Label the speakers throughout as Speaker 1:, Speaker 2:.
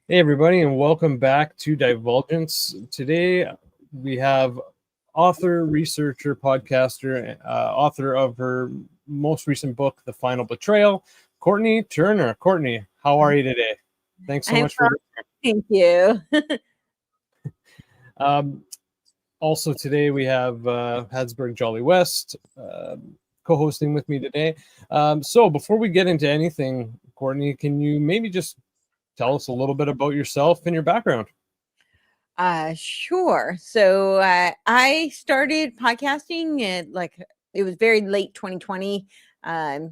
Speaker 1: Hey, everybody, and welcome back to Divulgence. Today, we have author, researcher, podcaster, author of her most recent book, The Final Betrayal, Courtenay Turner. Courtenay, how are you today? Thanks so
Speaker 2: I'm
Speaker 1: much for
Speaker 2: well, thank you.
Speaker 1: um, also today we have Hadsburg Jolly West co-hosting with me today. So before we get into anything, Courtenay, can you maybe just tell us a little bit about yourself and your background?
Speaker 2: Sure. So I started podcasting at it was very late 2020. I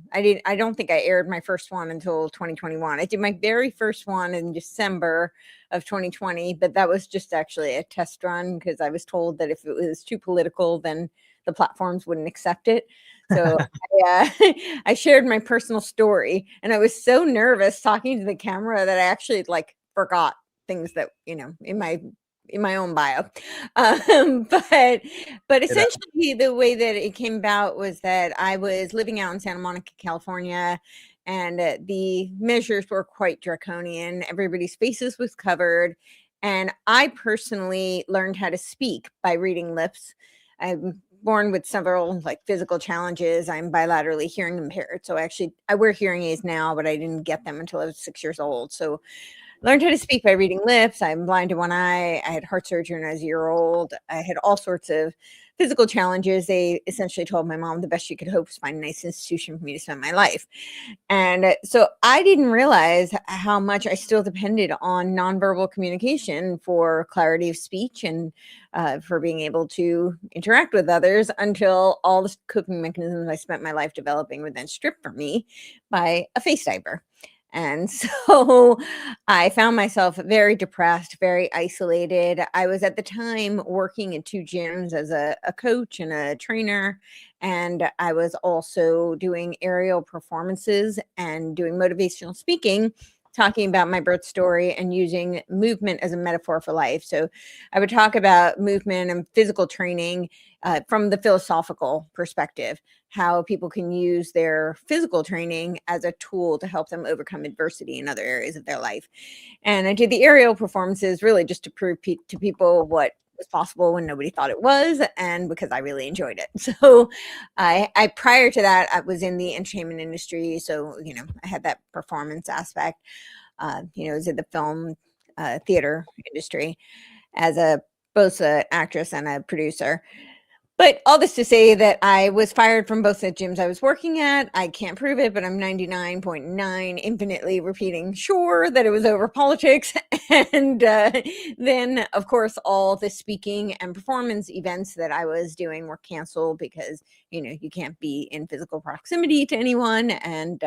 Speaker 2: don't think I aired my first one until 2021. I did my very first one in December of 2020, but that was just actually a test run because I was told that if it was too political, then the platforms wouldn't accept it. So I shared my personal story, and I was so nervous talking to the camera that I actually forgot things that in my own bio. But
Speaker 1: Yeah.
Speaker 2: essentially the way that it came about was that I was living out in Santa Monica, California, and the measures were quite draconian. Everybody's faces was covered, and I personally learned how to speak by reading lips. I'm born with several physical challenges. I'm bilaterally hearing impaired. So actually I wear hearing aids now, but I didn't get them until I was 6 years old. So learned how to speak by reading lips. I'm blind in one eye. I had heart surgery when I was a year old. I had all sorts of physical challenges. They essentially told my mom the best she could hope was find a nice institution for me to spend my life. And so I didn't realize how much I still depended on nonverbal communication for clarity of speech and for being able to interact with others until all the coping mechanisms I spent my life developing were then stripped from me by a face diaper. And so I found myself very depressed, very isolated. I was at the time working in two gyms as a coach and a trainer. And I was also doing aerial performances and doing motivational speaking, talking about my birth story and using movement as a metaphor for life. So I would talk about movement and physical training from the philosophical perspective, how people can use their physical training as a tool to help them overcome adversity in other areas of their life. And I did the aerial performances really just to prove to people what was possible when nobody thought it was, and because I really enjoyed it. So I prior to that, I was in the entertainment industry. So, I had that performance aspect, I was in the film theater industry as both an actress and a producer. But all this to say that I was fired from both the gyms I was working at. I can't prove it, but I'm 99.9 infinitely repeating sure that it was over politics. And then, of course, all the speaking and performance events that I was doing were canceled because, you can't be in physical proximity to anyone. And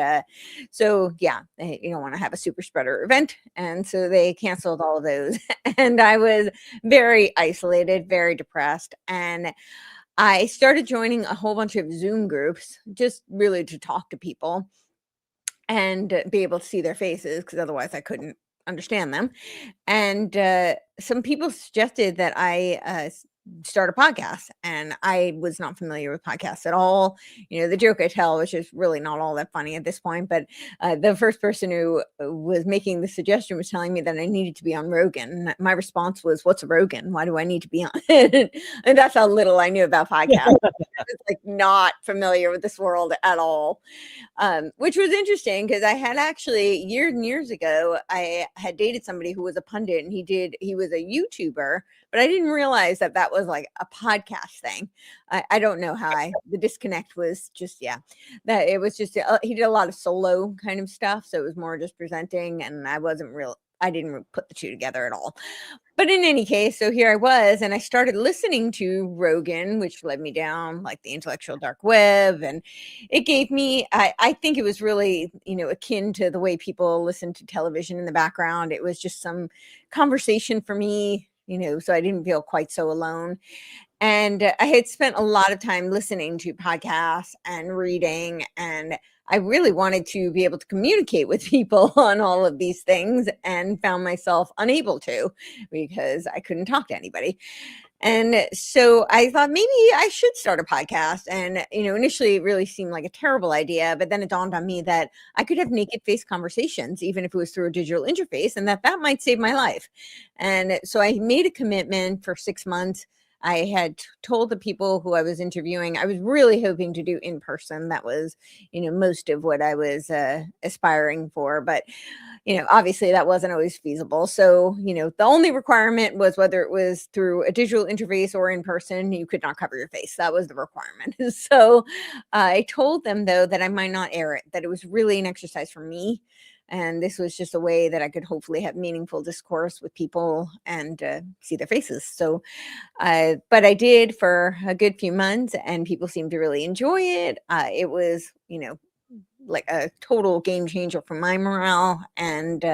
Speaker 2: so, yeah, you don't want to have a super spreader event. And so they canceled all of those. And I was very isolated, very depressed. And I started joining a whole bunch of Zoom groups just really to talk to people and be able to see their faces because otherwise I couldn't understand them. And some people suggested that I start a podcast, and I was not familiar with podcasts at all. The joke I tell, which is really not all that funny at this point, but the first person who was making the suggestion was telling me that I needed to be on Rogan. My response was, "What's a Rogan? Why do I need to be on it?" And that's how little I knew about podcasts. I was not familiar with this world at all, which was interesting because I had actually years and years ago, I had dated somebody who was a pundit, and he was a YouTuber, but I didn't realize that that was like a podcast thing. I don't know how the disconnect was just, yeah, that it was just, he did a lot of solo kind of stuff. So it was more just presenting, and I didn't put the two together at all. But in any case, so here I was, and I started listening to Rogan, which led me down like the intellectual dark web. And it gave me, I think it was really, akin to the way people listen to television in the background. It was just some conversation for me, so I didn't feel quite so alone. And I had spent a lot of time listening to podcasts and reading, and I really wanted to be able to communicate with people on all of these things and found myself unable to because I couldn't talk to anybody. And so I thought maybe I should start a podcast. And, initially it really seemed like a terrible idea, but then it dawned on me that I could have naked face conversations, even if it was through a digital interface, and that might save my life. And so I made a commitment for 6 months. I had told the people who I was interviewing, I was really hoping to do in person. That was, most of what I was aspiring for. But obviously that wasn't always feasible. So, the only requirement was whether it was through a digital interface or in person, you could not cover your face. That was the requirement. So I told them, though, that I might not air it, that it was really an exercise for me. And this was just a way that I could hopefully have meaningful discourse with people and see their faces. So, but I did for a good few months, and people seemed to really enjoy it. It was, like a total game changer for my morale. And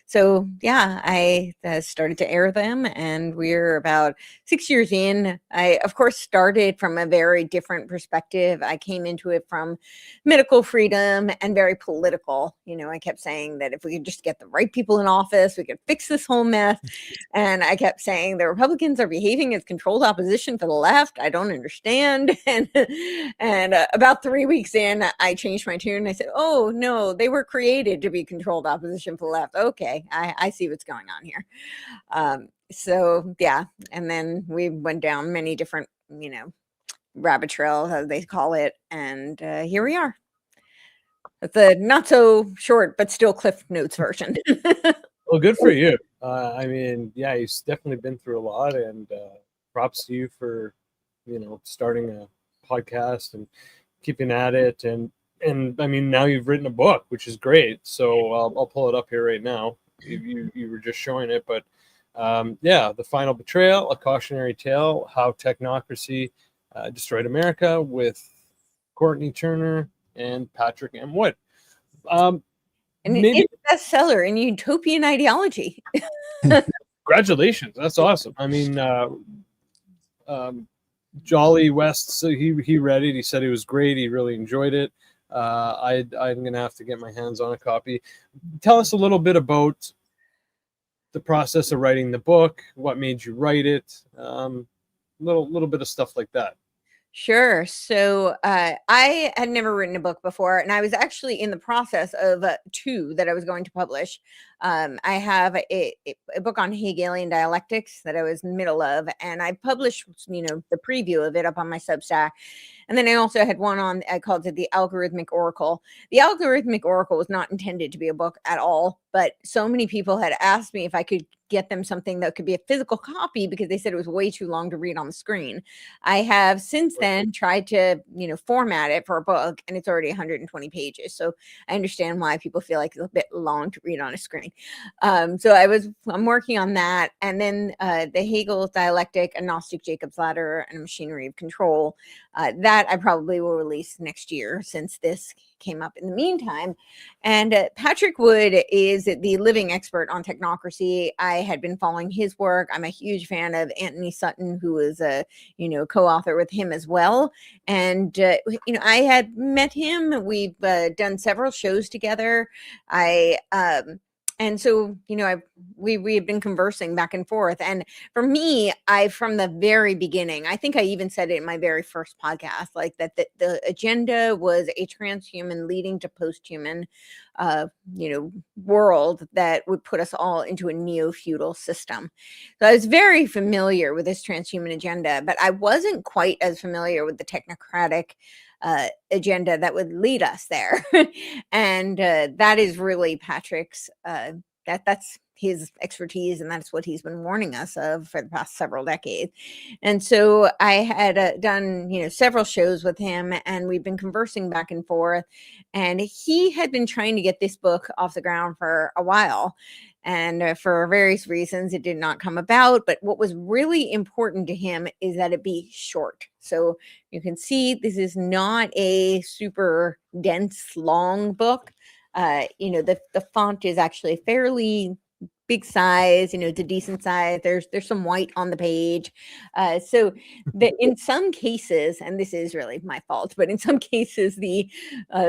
Speaker 2: so, yeah, I started to air them, and we're about 6 years in. I, of course, started from a very different perspective. I came into it from medical freedom and very political. I kept saying that if we could just get the right people in office, we could fix this whole mess. And I kept saying the Republicans are behaving as controlled opposition for the left. I don't understand. And about 3 weeks in, I changed my tune. I said, oh, no, they were created to be controlled opposition for the left. Okay, I see what's going on here. So, yeah. And then we went down many different, rabbit trails, as they call it. And here we are. It's a not so short, but still Cliff Notes version.
Speaker 1: Well, good for you. I mean, yeah, you've definitely been through a lot, and props to you for, starting a podcast and keeping at it. And I mean, now you've written a book, which is great. So I'll pull it up here right now. You were just showing it, but yeah, The Final Betrayal, A Cautionary Tale, How Technocracy Destroyed America, with Courtenay Turner and Patrick M. Wood.
Speaker 2: And it's a bestseller in utopian ideology.
Speaker 1: Congratulations. That's awesome. I mean, Jolly West, so he read it. He said it was great. He really enjoyed it. I'm going to have to get my hands on a copy. Tell us a little bit about the process of writing the book. What made you write it? Little bit of stuff like that.
Speaker 2: Sure. So I had never written a book before, and I was actually in the process of 2 that I was going to publish. I have a book on Hegelian dialectics that I was in the middle of, and I published, the preview of it up on my Substack. And then I also had one on, I called it The Algorithmic Oracle. The Algorithmic Oracle was not intended to be a book at all, but so many people had asked me if I could get them something that could be a physical copy because they said it was way too long to read on the screen. I have since then tried to, format it for a book, and it's already 120 pages. So I understand why people feel like it's a bit long to read on a screen. So I'm working on that. And then the Hegel dialectic, a Gnostic Jacob's ladder, and a machinery of control. That I probably will release next year, since this came up in the meantime. And Patrick Wood is the living expert on technocracy. I had been following his work. I'm a huge fan of Anthony Sutton, who is a co-author with him as well. And I had met him. We've done several shows together. And so, we have been conversing back and forth. And for me, from the very beginning, I think I even said it in my very first podcast, like that the agenda was a transhuman leading to posthuman, world that would put us all into a neo-feudal system. So I was very familiar with this transhuman agenda, but I wasn't quite as familiar with the technocratic agenda that would lead us there. And that is really Patrick's, that's his expertise, and that's what he's been warning us of for the past several decades. And so I had done, several shows with him, and we've been conversing back and forth, and he had been trying to get this book off the ground for a while. And for various reasons, it did not come about. But what was really important to him is that it be short. So you can see this is not a super dense, long book. The font is actually fairly big size, it's a decent size. There's some white on the page. So in some cases, and this is really my fault, but in some cases, the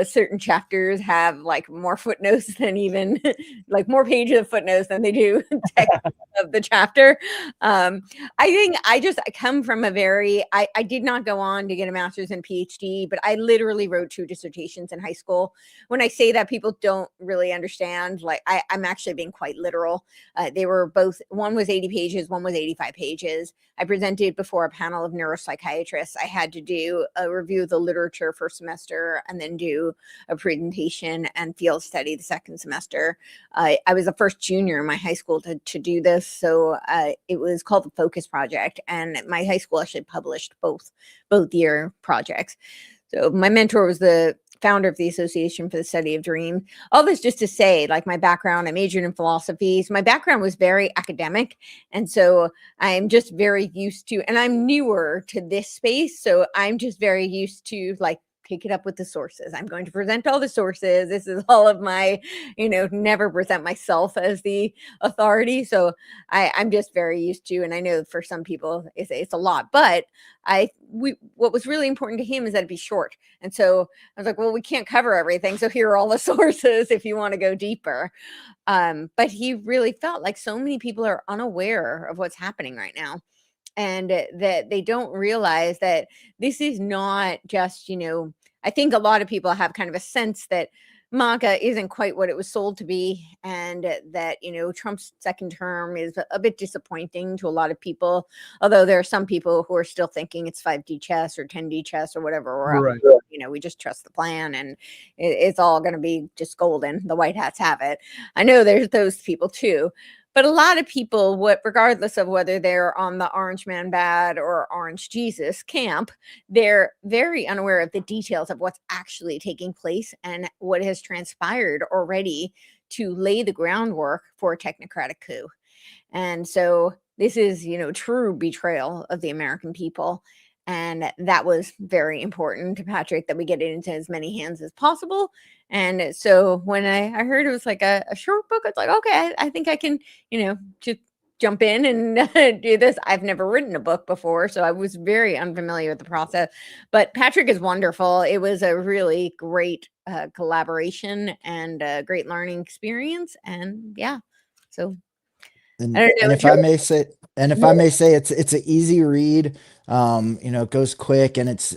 Speaker 2: certain chapters have like more footnotes than even like more pages of footnotes than they do text. of the chapter. I think I come from a very, I did not go on to get a master's and PhD, but I literally wrote 2 dissertations in high school. When I say that, people don't really understand. Like I'm actually being quite literal. They were both, one was 80 pages, one was 85 pages. I presented before a panel of neuropsychiatrists. I had to do a review of the literature first semester and then do a presentation and field study the second semester. I was the first junior in my high school to do this. So it was called the Focus Project. And my high school actually published both year projects. So my mentor was the founder of the Association for the Study of Dreams. All this just to say, like my background, I majored in philosophy. So my background was very academic. And so I'm just very used to, and I'm newer to this space. So I'm just very used to like, pick it up with the sources. I'm going to present all the sources. This is all of my, never present myself as the authority. So I'm just very used to, and I know for some people it's a lot, but what was really important to him is that it'd be short. And so I was like, well, we can't cover everything. So here are all the sources if you want to go deeper. But he really felt like so many people are unaware of what's happening right now. And that they don't realize that this is not just, I think a lot of people have kind of a sense that MAGA isn't quite what it was sold to be. And that, Trump's second term is a bit disappointing to a lot of people. Although there are some people who are still thinking it's 5D chess or 10D chess or whatever.
Speaker 1: Right.
Speaker 2: We just trust the plan and it's all going to be just golden. The white hats have it. I know there's those people too. But a lot of people, regardless of whether they're on the Orange Man Bad or Orange Jesus camp, they're very unaware of the details of what's actually taking place and what has transpired already to lay the groundwork for a technocratic coup. And so this is, true betrayal of the American people. And that was very important to Patrick that we get it into as many hands as possible. And so when I heard it was like a short book, it's like, okay, I think I can, just jump in and do this. I've never written a book before, so I was very unfamiliar with the process. But Patrick is wonderful. It was a really great collaboration and a great learning experience. And yeah, so
Speaker 3: And,
Speaker 2: I don't know.
Speaker 3: and if I may say, it's an easy read. It goes quick, and it's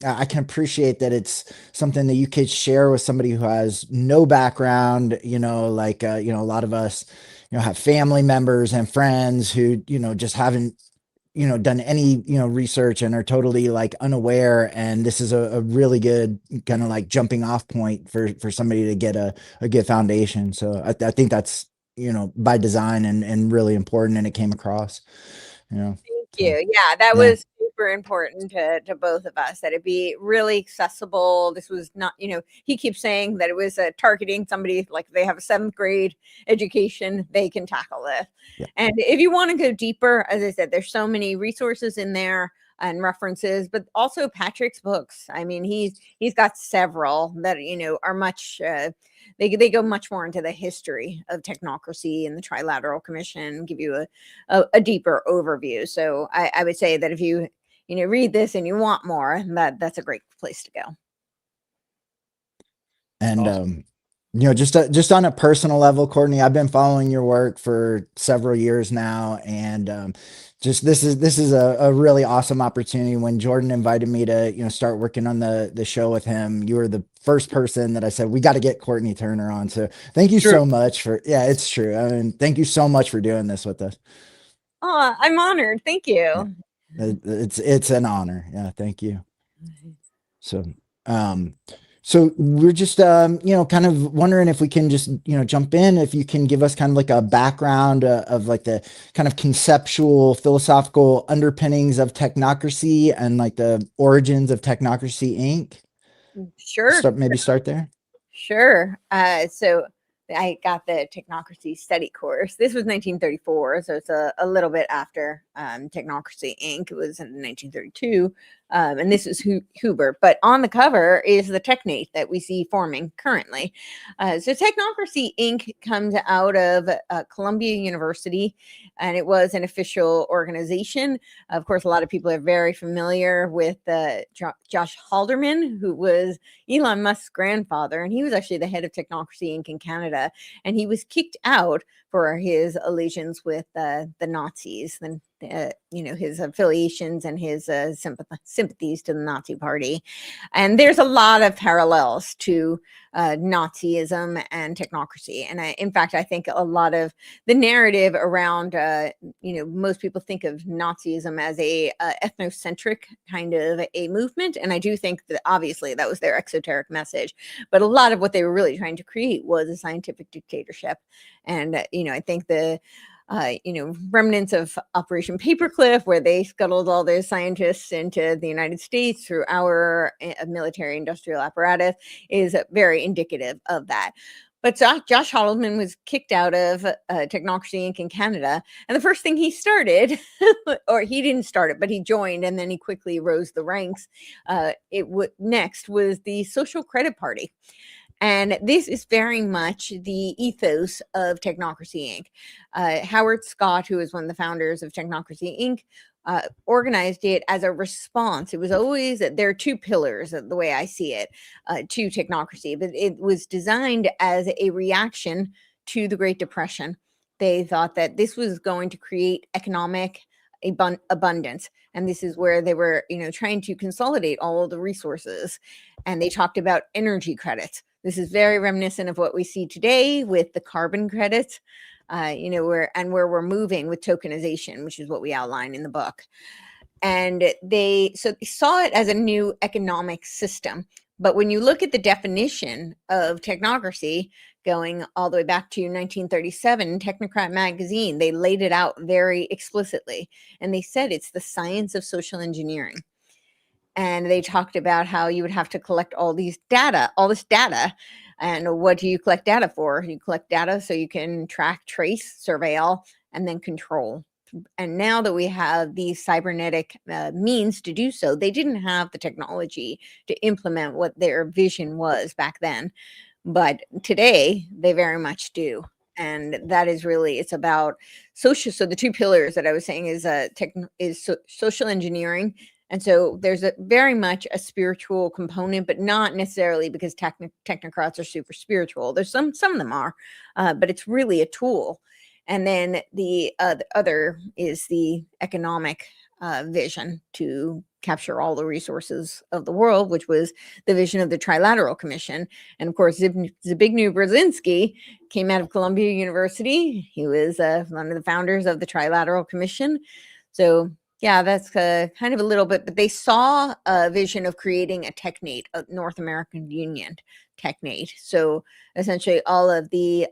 Speaker 3: I can appreciate that it's something that you could share with somebody who has no background. A lot of us, have family members and friends who just haven't done any research and are totally like unaware, and this is a really good kind of like jumping off point for somebody to get a good foundation. So I think that's by design and really important, and it came across.
Speaker 2: Thank you. Yeah, that was super important to both of us, that it be really accessible. This was not, he keeps saying that it was targeting somebody like they have a 7th grade education, they can tackle this.
Speaker 3: Yeah.
Speaker 2: And if you want to go deeper, as I said, there's so many resources in there and references, but also Patrick's books. I mean, he's got several that, are much, they go much more into the history of technocracy and the Trilateral Commission, give you a deeper overview. So I would say that if you read this and you want more, that's a great place to go.
Speaker 3: And
Speaker 1: Awesome.
Speaker 3: just on a personal level, Courtenay, I've been following your work for several years now, and just this is a really awesome opportunity. When Jordan invited me to start working on the show with him, you were the first person that I said we got to get Courtenay Turner on. So thank you so much for it's true. I mean, thank you so much for doing this with us.
Speaker 2: Oh, I'm honored. Thank you.
Speaker 3: Yeah. It's an honor. Yeah, thank you. So we're just, kind of wondering if we can just, jump in, if you can give us kind of like a background of like the kind of conceptual philosophical underpinnings of technocracy and like the origins of Technocracy, Inc.
Speaker 2: Sure.
Speaker 3: Start there.
Speaker 2: Sure. So I got the Technocracy study course. This was 1934, so it's a little bit after Technocracy Inc. It was in 1932. And this is Huber, but on the cover is the Technate that we see forming currently. So Technocracy Inc. comes out of Columbia University, and it was an official organization. Of course, a lot of people are very familiar with Josh Halderman, who was Elon Musk's grandfather, and he was actually the head of Technocracy Inc. in Canada, and he was kicked out for his allegiance with the Nazis, and his affiliations and his sympathies to the Nazi Party. And there's a lot of parallels to Nazism and technocracy. And in fact, I think a lot of the narrative around, most people think of Nazism as a ethnocentric kind of a movement. And I do think that obviously that was their exoteric message. But a lot of what they were really trying to create was a scientific dictatorship. And, I think the remnants of Operation Paperclip, where they scuttled all their scientists into the United States through our military industrial apparatus, is very indicative of that. But Josh Haldeman was kicked out of Technocracy Inc. in Canada. And the first thing he started, or he didn't start it, but he joined and then he quickly rose the ranks. Next was the Social Credit Party. And this is very much the ethos of Technocracy Inc. Howard Scott, who is one of the founders of Technocracy Inc., organized it as a response. It was always, there are two pillars, the way I see it, to technocracy, but it was designed as a reaction to the Great Depression. They thought that this was going to create economic abundance. And this is where they were, trying to consolidate all of the resources. And they talked about energy credits. This is very reminiscent of what we see today with the carbon credits, where we're moving with tokenization, which is what we outline in the book. And they saw it as a new economic system. But when you look at the definition of technocracy, going all the way back to 1937, Technocrat magazine, they laid it out very explicitly. And they said it's the science of social engineering. And they talked about how you would have to collect all this data. And what do you collect data for? You collect data so you can track, trace, surveil, and then control. And now that we have these cybernetic means to do so, they didn't have the technology to implement what their vision was back then. But today, they very much do. And that is really, it's about social. So the two pillars that I was saying is social engineering. And so there's very much a spiritual component, but not necessarily because technocrats are super spiritual. There's some of them are, but it's really a tool. And then the other is the economic vision to capture all the resources of the world, which was the vision of the Trilateral Commission. And of course, Zbigniew Brzezinski came out of Columbia University. He was one of the founders of the Trilateral Commission. So yeah, that's kind of a little bit, but they saw a vision of creating a technate, a North American Union technate. So essentially all of the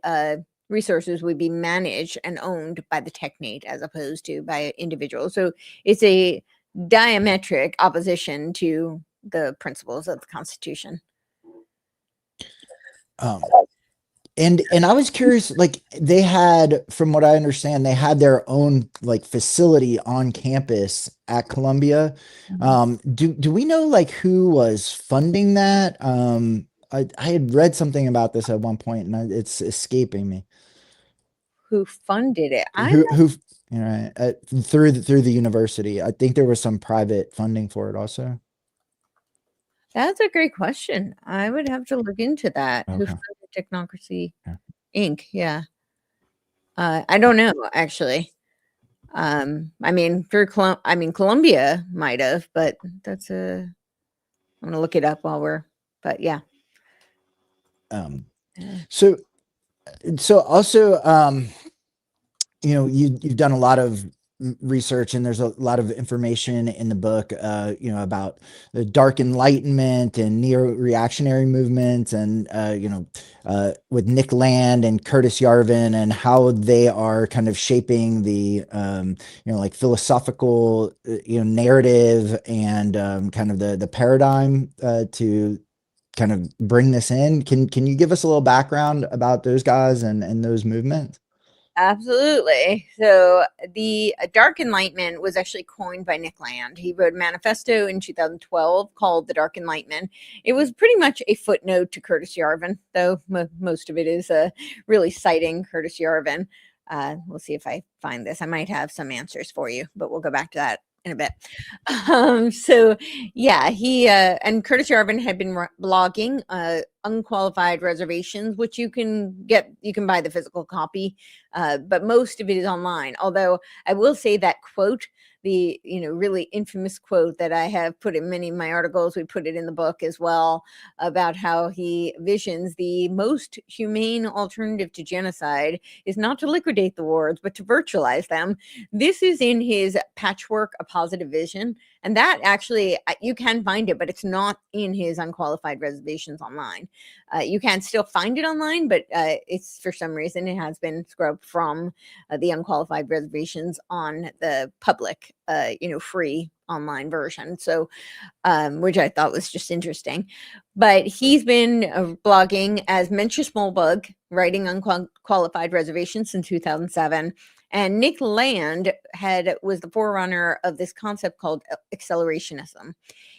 Speaker 2: resources would be managed and owned by the technate as opposed to by individuals. So it's a diametric opposition to the principles of the Constitution.
Speaker 3: And I was curious, like they had, from what I understand, they had their own like facility on campus at Columbia. Do we know like who was funding that? I had read something about this at one point and it's escaping me.
Speaker 2: Who funded it?
Speaker 3: Through the university. I think there was some private funding for it also.
Speaker 2: That's a great question. I would have to look into that. Okay. Who funded Technocracy Inc.? Yeah. I don't know, actually. Columbia might have, but I'm going to look it up but yeah.
Speaker 3: So also, you've done a lot of research and there's a lot of information in the book, about the dark enlightenment and neo-reactionary movements and, with Nick Land and Curtis Yarvin and how they are kind of shaping the, like philosophical, narrative and kind of the paradigm to kind of bring this in. Can you give us a little background about those guys and those movements?
Speaker 2: Absolutely. So the Dark Enlightenment was actually coined by Nick Land. He wrote a manifesto in 2012 called The Dark Enlightenment. It was pretty much a footnote to Curtis Yarvin, though most of it is really citing Curtis Yarvin. We'll see if I find this. I might have some answers for you, but we'll go back to that in a bit. So yeah, he and Curtis Yarvin had been blogging Unqualified Reservations, which you can buy the physical copy, but most of it is online. Although I will say that quote, the really infamous quote that I have put in many of my articles, we put it in the book as well, about how he visions the most humane alternative to genocide is not to liquidate the wars, but to virtualize them. This is in his Patchwork: A Positive Vision. And that actually, you can find it, but it's not in his Unqualified Reservations online. You can still find it online, but it's, for some reason, it has been scrubbed from the Unqualified Reservations on the public, free online version. So, which I thought was just interesting. But he's been blogging as Mencius Molebug, writing Unqualified Reservations since 2007. And Nick Land was the forerunner of this concept called accelerationism.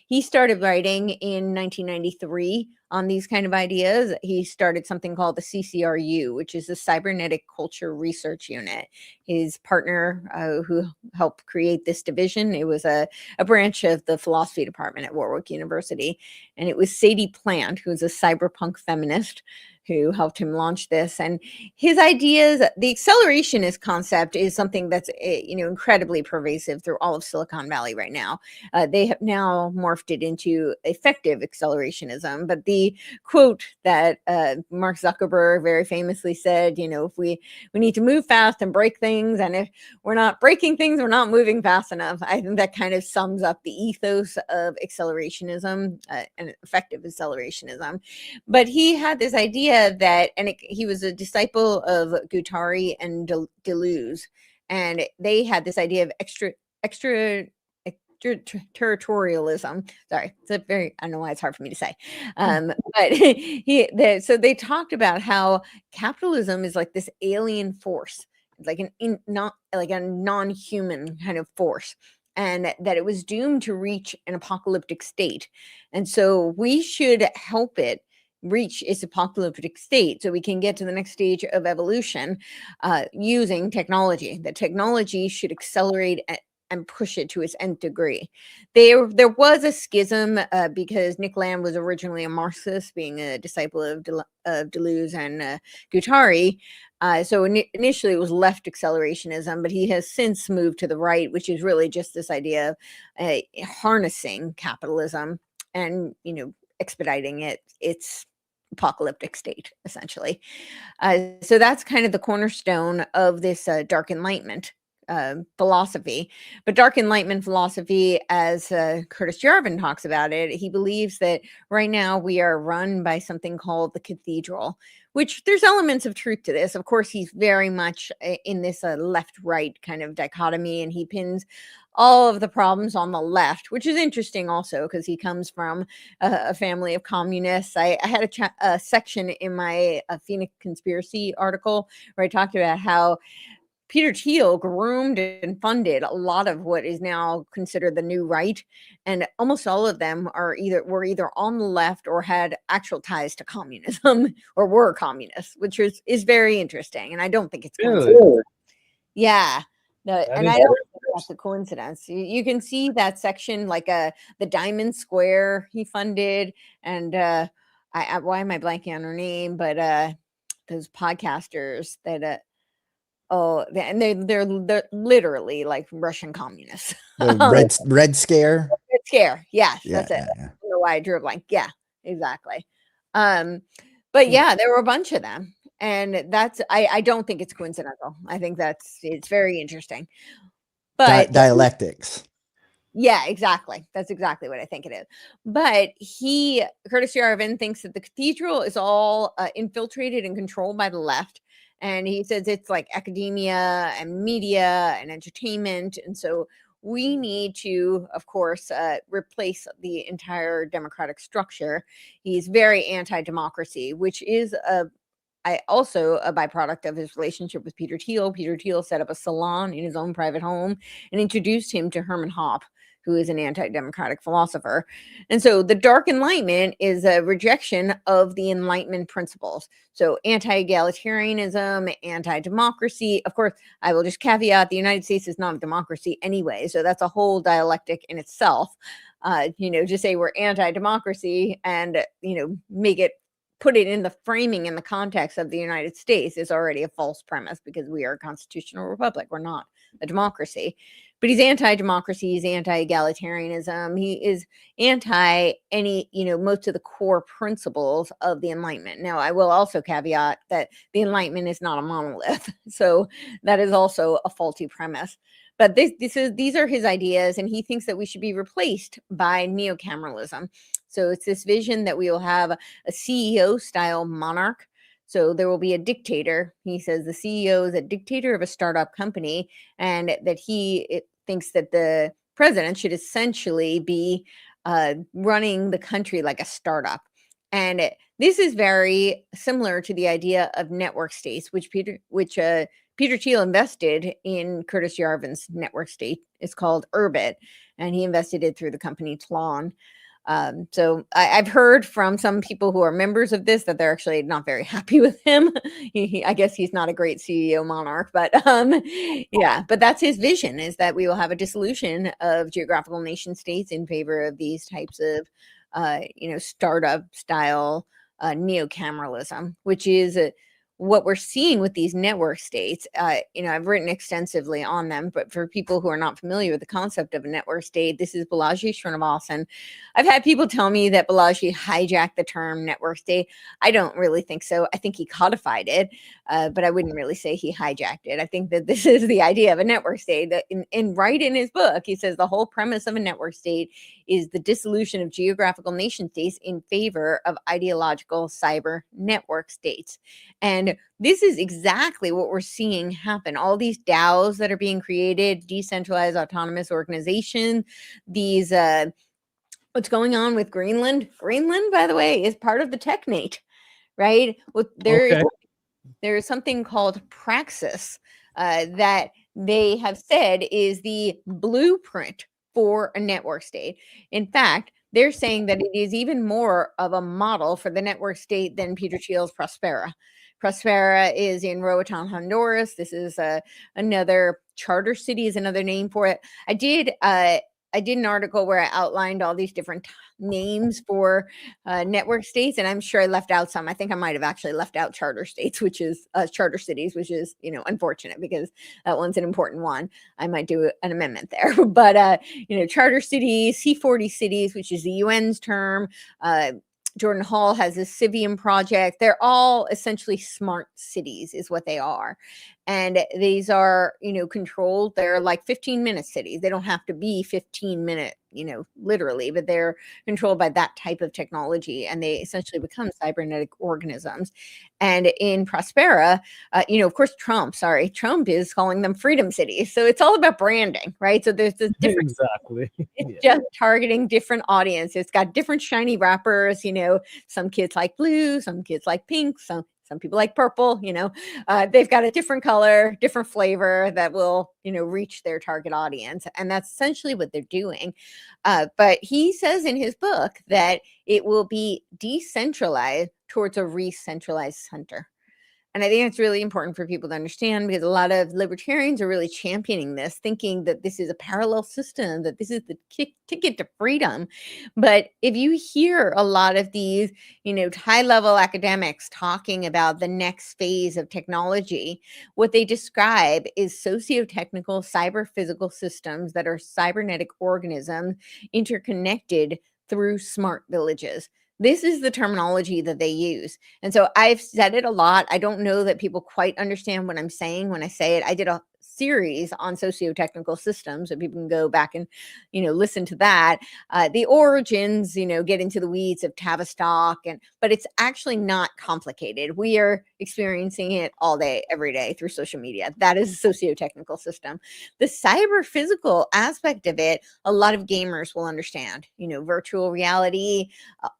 Speaker 2: He started writing in 1993 on these kind of ideas. He started something called the CCRU, which is the Cybernetic Culture Research Unit. His partner who helped create this division, it was a branch of the philosophy department at Warwick University. And it was Sadie Plant, who's a cyberpunk feminist, who helped him launch this. And his ideas, the accelerationist concept is something that's incredibly pervasive through all of Silicon Valley right now. They have now morphed it into effective accelerationism. But the quote that Mark Zuckerberg very famously said, if we need to move fast and break things, and if we're not breaking things, we're not moving fast enough. I think that kind of sums up the ethos of accelerationism and effective accelerationism. But he had this idea that, and he was a disciple of Guattari and Deleuze, and they had this idea of extraterritorialism. Sorry, I don't know why it's hard for me to say. But so they talked about how capitalism is like this alien force, like not like a non-human kind of force, and that it was doomed to reach an apocalyptic state. And so we should help it reach its apocalyptic state so we can get to the next stage of evolution using technology. The technology should accelerate and push it to its nth degree. There was a schism because Nick Land was originally a Marxist, being a disciple of Deleuze and Guattari. So initially it was left accelerationism, but he has since moved to the right, which is really just this idea of harnessing capitalism and expediting its apocalyptic state, essentially. So that's kind of the cornerstone of this Dark Enlightenment philosophy. But Dark Enlightenment philosophy, as Curtis Yarvin talks about it, he believes that right now we are run by something called the cathedral, which there's elements of truth to this. Of course, he's very much in this left-right kind of dichotomy, and he pins all of the problems on the left, which is interesting also because he comes from a family of communists. I had a section in my Phoenix Conspiracy article where I talked about how Peter Thiel groomed and funded a lot of what is now considered the new right, and almost all of them were either on the left or had actual ties to communism or were communists, which is very interesting. And I don't think it's coincidental. Yeah. And I don't think that's a coincidence. You can see that section, like the Diamond Square he funded, and why am I blanking on her name? But those podcasters that and they're literally like Russian communists.
Speaker 3: The Red Scare.
Speaker 2: Red Scare, yes,
Speaker 3: Yeah,
Speaker 2: that's it.
Speaker 3: yeah.
Speaker 2: I don't know why I drew a blank. Yeah, exactly. But yeah, there were a bunch of them. And I don't think it's coincidental. I think it's very interesting. But
Speaker 3: dialectics.
Speaker 2: Yeah, exactly. That's exactly what I think it is. But Curtis Yarvin thinks that the cathedral is all infiltrated and controlled by the left. And he says it's like academia and media and entertainment. And so we need to, of course, replace the entire democratic structure. He's very anti-democracy, which is also a byproduct of his relationship with Peter Thiel. Peter Thiel set up a salon in his own private home and introduced him to Herman Hoppe, who is an anti-democratic philosopher. And so the Dark Enlightenment is a rejection of the Enlightenment principles. So anti-egalitarianism, anti-democracy. Of course, I will just caveat, the United States is not a democracy anyway. So that's a whole dialectic in itself. To say we're anti-democracy and, put it in the framing in the context of the United States is already a false premise, because we are a constitutional republic. We're not a democracy. But he's anti-democracy, he's anti-egalitarianism, he is anti any, most of the core principles of the Enlightenment. Now, I will also caveat that the Enlightenment is not a monolith. So that is also a faulty premise. But these are his ideas, and he thinks that we should be replaced by neocameralism. So it's this vision that we will have a CEO-style monarch. So there will be a dictator. He says the CEO is a dictator of a startup company, and that he thinks that the president should essentially be running the country like a startup. And this is very similar to the idea of network states, which Peter Thiel invested in Curtis Yarvin's network state. It's called Urbit, and he invested it through the company Tlon. So I've heard from some people who are members of this that they're actually not very happy with him. I guess he's not a great CEO monarch, but but that's his vision, is that we will have a dissolution of geographical nation states in favor of these types of, startup style neocameralism, which is what we're seeing with these network states. I've written extensively on them, but for people who are not familiar with the concept of a network state, this is Balaji Srinivasan. I've had people tell me that Balaji hijacked the term network state. I don't really think so. I think he codified it, but I wouldn't really say he hijacked it. I think that this is the idea of a network state. That right in his book, he says the whole premise of a network state is the dissolution of geographical nation states in favor of ideological cyber network states. And this is exactly what we're seeing happen. All these DAOs that are being created, decentralized autonomous organization, these what's going on with Greenland. Greenland, by the way, is part of the Technate, right? Well, there is something called Praxis that they have said is the blueprint for a network state. In fact, they're saying that it is even more of a model for the network state than Peter Thiel's Prospera. Prospera is in Roatan, Honduras. This is another charter city, is another name for it. I did an article where I outlined all these different names for network states, and I'm sure I left out some. I think I might have actually left out charter states, which is charter cities, which is unfortunate, because that one's an important one. I might do an amendment there, but charter cities, C40 cities, which is the UN's term. Jordan Hall has a Civium project. They're all essentially smart cities is what they are. And these are, controlled. They're like 15-minute cities. They don't have to be 15-minute, literally, but they're controlled by that type of technology. And they essentially become cybernetic organisms. And in Prospera, of course, Trump is calling them freedom cities. So it's all about branding, right? So there's this different,
Speaker 1: exactly.
Speaker 2: It's just targeting different audience. It's got different shiny wrappers, some kids like blue, some kids like pink, some people like purple, they've got a different color, different flavor that will, reach their target audience. And that's essentially what they're doing. But he says in his book that it will be decentralized towards a re-centralized center. And I think it's really important for people to understand, because a lot of libertarians are really championing this, thinking that this is a parallel system, that this is the ticket to freedom. But if you hear a lot of these, high-level academics talking about the next phase of technology, what they describe is socio-technical cyber-physical systems that are cybernetic organisms interconnected through smart villages. This is the terminology that they use. And so I've said it a lot. I don't know that people quite understand what I'm saying when I say it. I did a series on socio-technical systems, so people can go back and, listen to that. The origins, get into the weeds of Tavistock, but it's actually not complicated. We are experiencing it all day, every day through social media. That is a socio-technical system. The cyber physical aspect of it, a lot of gamers will understand, virtual reality,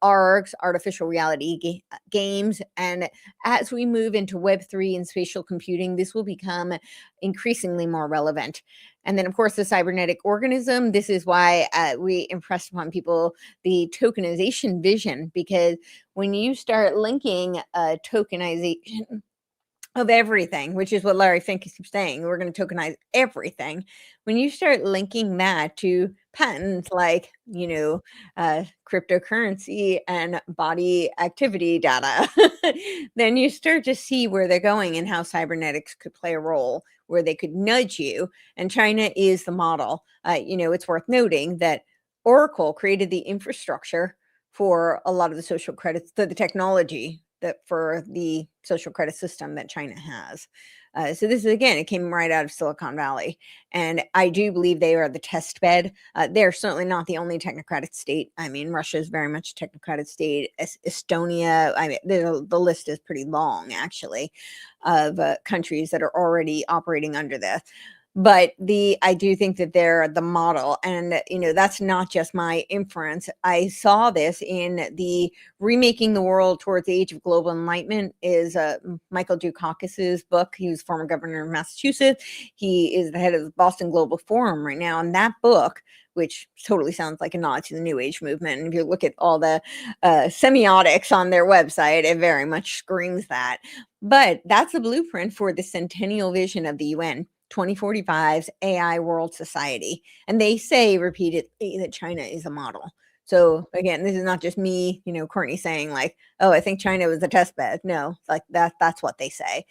Speaker 2: ARGs, artificial reality games. And as we move into Web3 and spatial computing, this will become increasingly more relevant. And then, of course, the cybernetic organism. This is why we impressed upon people the tokenization vision, because when you start linking tokenization of everything, which is what Larry Fink keeps saying, we're going to tokenize everything. When you start linking that to patents like, cryptocurrency and body activity data, then you start to see where they're going and how cybernetics could play a role, where they could nudge you. And China is the model. It's worth noting that Oracle created the infrastructure for a lot of the social credits, the technology that for the social credit system that China has. So this is, again, it came right out of Silicon Valley. And I do believe they are the test bed. They're certainly not the only technocratic state. I mean, Russia is very much a technocratic state. Estonia, I mean, the list is pretty long, actually, of countries that are already operating under this. But I do think that they're the model. And, that's not just my inference. I saw this in the Remaking the World Towards the Age of Global Enlightenment is Michael Dukakis's book. He was former governor of Massachusetts. He is the head of the Boston Global Forum right now. And that book, which totally sounds like a nod to the New Age movement, and if you look at all the semiotics on their website, it very much screams that. But that's a blueprint for the centennial vision of the UN. 2045's AI World Society. And they say repeatedly that China is a model. So again, this is not just me, Courtney saying like, oh, I think China was a test bed. No, like that's what they say.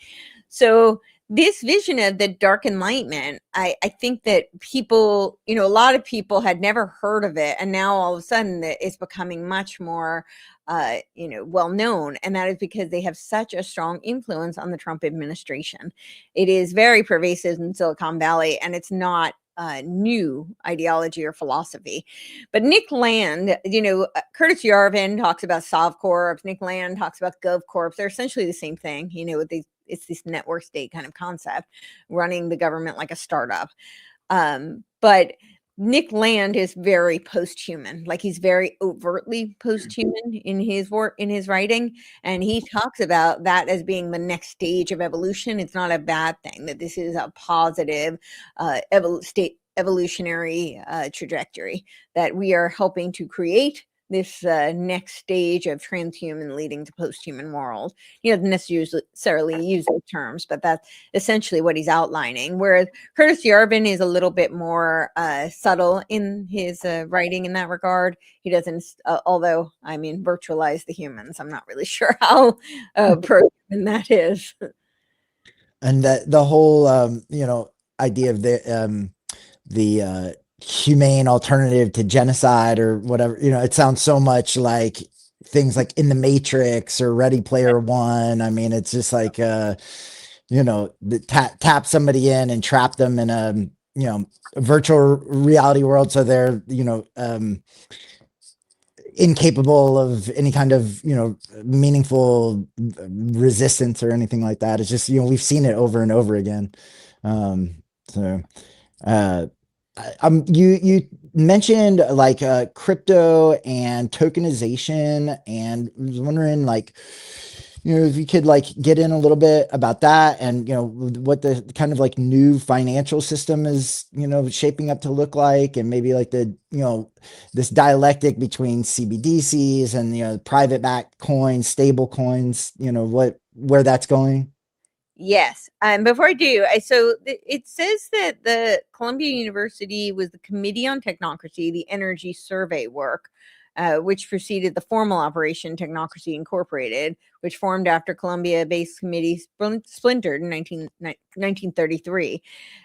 Speaker 2: So this vision of the dark enlightenment, I think that people, a lot of people had never heard of it. And now all of a sudden it's becoming much more well known, and that is because they have such a strong influence on the Trump administration. It is very pervasive in Silicon Valley, and it's not new ideology or philosophy. But Nick Land, Curtis Yarvin talks about SovCorps. Nick Land talks about GovCorps. They're essentially the same thing. It's this network state kind of concept, running the government like a startup. But Nick Land is very post-human, like he's very overtly post-human in his work, in his writing. And he talks about that as being the next stage of evolution. It's not a bad thing, that this is a positive evolutionary trajectory, that we are helping to create this next stage of transhuman leading to post-human world. He doesn't necessarily use those terms, but that's essentially what he's outlining. Whereas Curtis Yarvin is a little bit more subtle in his writing in that regard. He doesn't, although, virtualize the humans. I'm not really sure how pro-human that is.
Speaker 3: And that the whole, idea of the humane alternative to genocide or whatever, it sounds so much like things like in the Matrix or Ready Player One. I mean, it's just like, tap somebody in and trap them in a, virtual reality world. So they're, incapable of any kind of, meaningful resistance or anything like that. It's just, we've seen it over and over again. You mentioned like crypto and tokenization, and I was wondering like, if you could like get in a little bit about that, and what the kind of like new financial system is shaping up to look like, and maybe like the this dialectic between CBDCs and private backed coins, stable coins, where that's going.
Speaker 2: Yes. Before I do, it says that the Columbia University was the Committee on Technocracy, the energy survey work, which preceded the formal operation Technocracy Incorporated, which formed after Columbia-based committee splintered in 1933.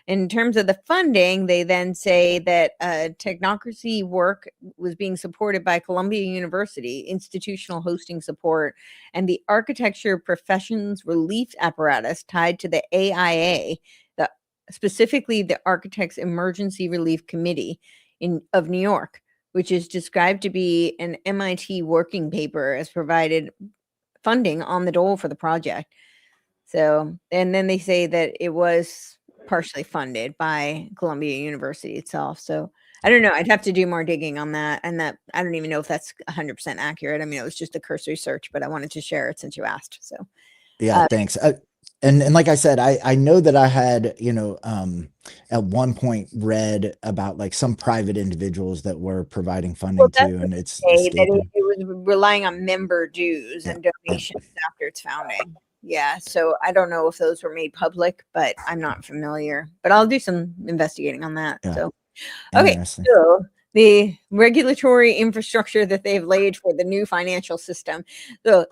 Speaker 2: In terms of the funding, they then say that Technocracy work was being supported by Columbia University, institutional hosting support, and the Architecture Professions Relief Apparatus tied to the AIA, the specifically the Architects Emergency Relief Committee of New York, which is described to be an MIT working paper, has provided funding on the dole for the project. So, and then they say that it was partially funded by Columbia University itself. So I don't know. I'd have to do more digging on that. And that I don't even know if that's 100% accurate. I mean, it was just a cursory search, but I wanted to share it since you asked. So
Speaker 3: Yeah, thanks. And like I said, I know that I had, at one point read about like some private individuals that were providing funding too, and it's
Speaker 2: that
Speaker 3: escaping.
Speaker 2: it was relying on member dues
Speaker 3: Yeah.
Speaker 2: and donations after its founding. Yeah. So I don't know if those were made public, but I'm not familiar. But I'll do some investigating on that.
Speaker 3: Yeah.
Speaker 2: So okay.
Speaker 3: Interesting.
Speaker 2: So the regulatory infrastructure that they've laid for the new financial system. So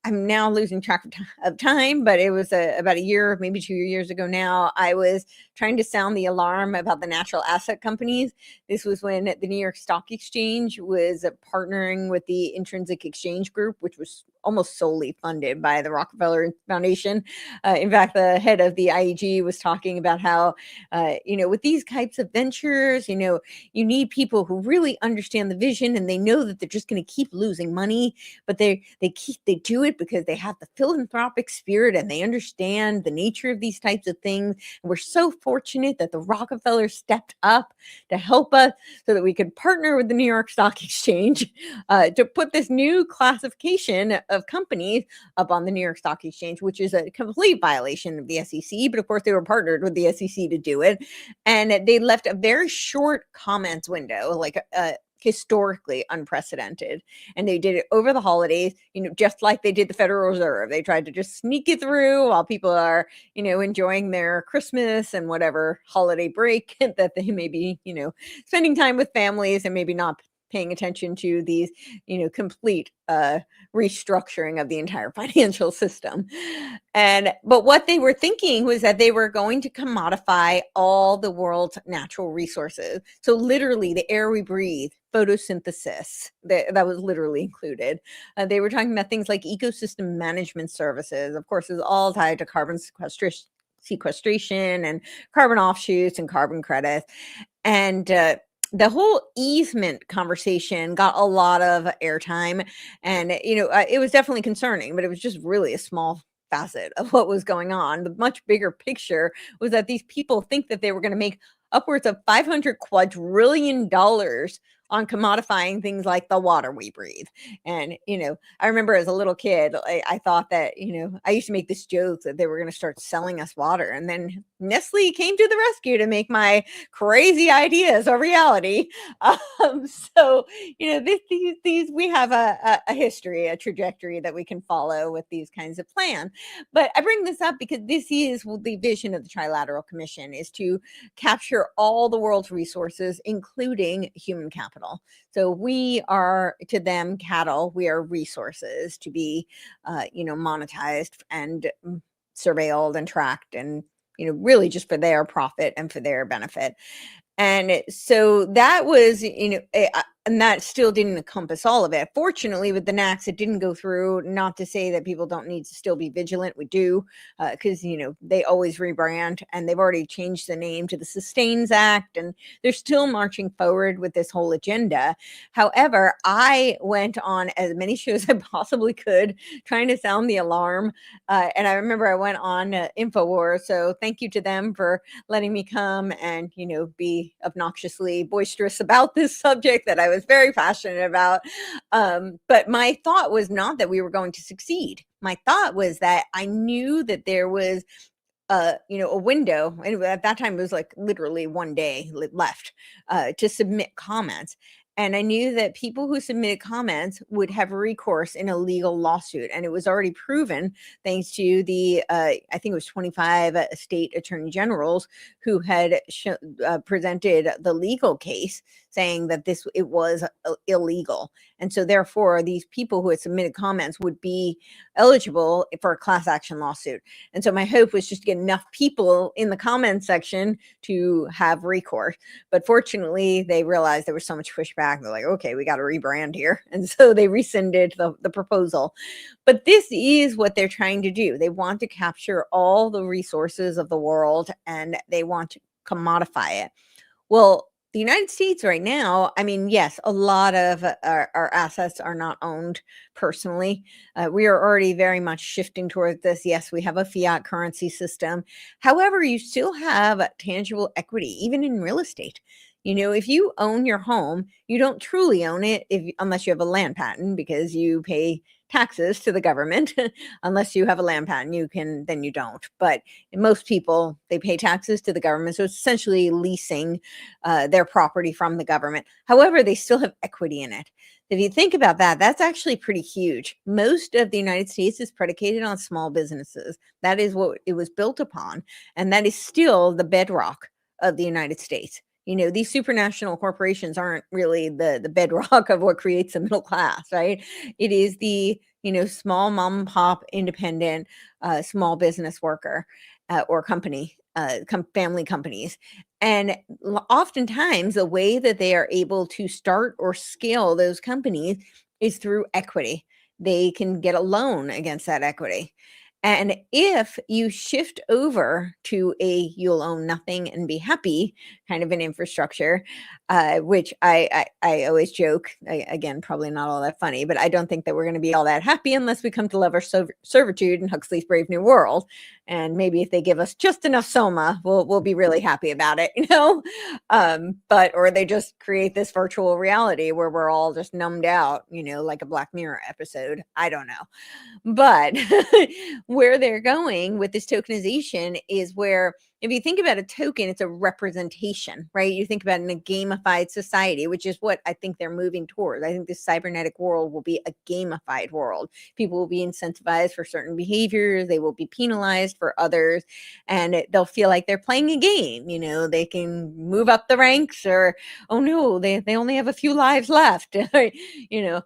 Speaker 2: I'm now losing track of time, but it was about a year, maybe 2 years ago now. I was trying to sound the alarm about the natural asset companies. This was when the New York Stock Exchange was partnering with the Intrinsic Exchange Group, which was almost solely funded by the Rockefeller Foundation. In fact, the head of the IEG was talking about how, with these types of ventures, you need people who really understand the vision and they know that they're just going to keep losing money, but they do it because they have the philanthropic spirit and they understand the nature of these types of things. And we're so fortunate that the Rockefellers stepped up to help us so that we could partner with the New York Stock Exchange to put this new classification of companies up on the New York Stock Exchange, which is a complete violation of the SEC. But of course, they were partnered with the SEC to do it. And they left a very short comments window, like historically unprecedented. And they did it over the holidays, just like they did the Federal Reserve. They tried to just sneak it through while people are, enjoying their Christmas and whatever holiday break that they may be, spending time with families and maybe not paying attention to these, complete restructuring of the entire financial system. But what they were thinking was that they were going to commodify all the world's natural resources. So literally the air we breathe, photosynthesis, that was literally included. They were talking about things like ecosystem management services. Of course, it's all tied to carbon sequestration and carbon offshoots and carbon credits. And the whole easement conversation got a lot of airtime, and it was definitely concerning, but it was just really a small facet of what was going on. The much bigger picture was that these people think that they were going to make upwards of $500 quadrillion on commodifying things like the water we breathe. And, I remember as a little kid, I thought that, I used to make this joke that they were going to start selling us water. And then Nestle came to the rescue to make my crazy ideas a reality. So, these we have a history, a trajectory that we can follow with these kinds of plans. But I bring this up because this is the vision of the Trilateral Commission, is to capture all the world's resources, including human capital. So we are to them cattle. We are resources to be, monetized and surveilled and tracked, and really just for their profit and for their benefit. And so that was, and that still didn't encompass all of it. Fortunately, with the NACs, it didn't go through. Not to say that people don't need to still be vigilant. We do, because, they always rebrand, and they've already changed the name to the Sustains Act, and they're still marching forward with this whole agenda. However, I went on as many shows as I possibly could, trying to sound the alarm. And I remember I went on InfoWars. So thank you to them for letting me come and, be obnoxiously boisterous about this subject that I was very passionate about. But my thought was not that we were going to succeed. My thought was that I knew that there was a window, and at that time it was like literally one day left to submit comments. And I knew that people who submitted comments would have recourse in a legal lawsuit. And it was already proven, thanks to the, I think it was 25 state attorney generals who had presented the legal case saying that it was illegal. And so therefore, these people who had submitted comments would be eligible for a class action lawsuit. And so my hope was just to get enough people in the comments section to have recourse. But fortunately, they realized there was so much pushback back. They're like, okay, we got to rebrand here. And so they rescinded the proposal. But this is what they're trying to do. They want to capture all the resources of the world and they want to commodify it. Well, the United States right now, I mean, yes, a lot of our assets are not owned personally. We are already very much shifting towards this. Yes, we have a fiat currency system. However, you still have tangible equity, even in real estate. You know, if you own your home, you don't truly own it unless you have a land patent, because you pay taxes to the government. Unless you have a land patent, then you don't. But most people, they pay taxes to the government. So it's essentially leasing their property from the government. However, they still have equity in it. If you think about that, that's actually pretty huge. Most of the United States is predicated on small businesses. That is what it was built upon. And that is still the bedrock of the United States. You know, these supranational corporations aren't really the bedrock of what creates the middle class, right? It is the, you know, small mom and pop independent small business worker or company, family companies. And oftentimes the way that they are able to start or scale those companies is through equity. They can get a loan against that equity. And if you shift over to a you'll own nothing and be happy kind of an infrastructure, which I always joke, again, probably not all that funny, but I don't think that we're going to be all that happy unless we come to love our servitude in Huxley's Brave New World. And maybe if they give us just enough soma, we'll be really happy about it, you know? Or they just create this virtual reality where we're all just numbed out, you know, like a Black Mirror episode. I don't know. But where they're going with this tokenization is where, if you think about a token, it's a representation, right? You think about it in a gamified society, which is what I think they're moving towards. I think this cybernetic world will be a gamified world. People will be incentivized for certain behaviors. They will be penalized for others, and they'll feel like they're playing a game. You know, they can move up the ranks, or, oh no, they only have a few lives left. You know,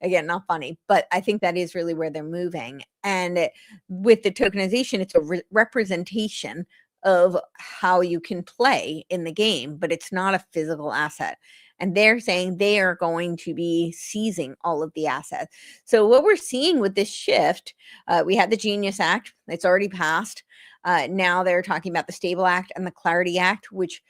Speaker 2: again, not funny, but I think that is really where they're moving. And with the tokenization, it's a representation of how you can play in the game, but it's not a physical asset. And they're saying they are going to be seizing all of the assets. So what we're seeing with this shift, we had the Genius Act, it's already passed. Now they're talking about the Stable Act and the Clarity Act, which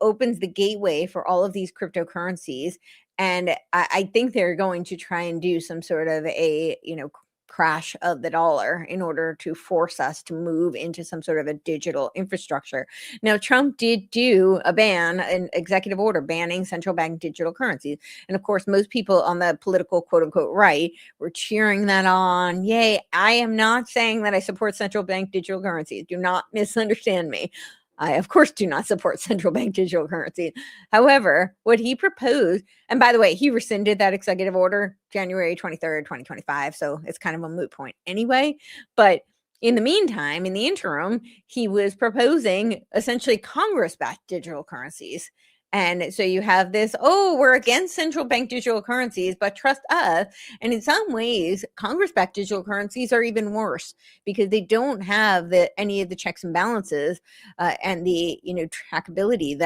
Speaker 2: opens the gateway for all of these cryptocurrencies. And I think they're going to try and do some sort of a, you know, crash of the dollar in order to force us to move into some sort of a digital infrastructure. Now, Trump did do an executive order banning central bank digital currencies. And of course, most people on the political quote unquote right were cheering that on. Yay. I am not saying that I support central bank digital currencies. Do not misunderstand me. I, of course, do not support central bank digital currency. However, what he proposed, and by the way, he rescinded that executive order January 23rd, 2025. So it's kind of a moot point anyway. But in the meantime, in the interim, he was proposing essentially Congress-backed digital currencies. And so you have this, oh, we're against central bank digital currencies, but trust us. And in some ways, Congress-backed digital currencies are even worse because they don't have any of the checks and balances and the, you know, trackability,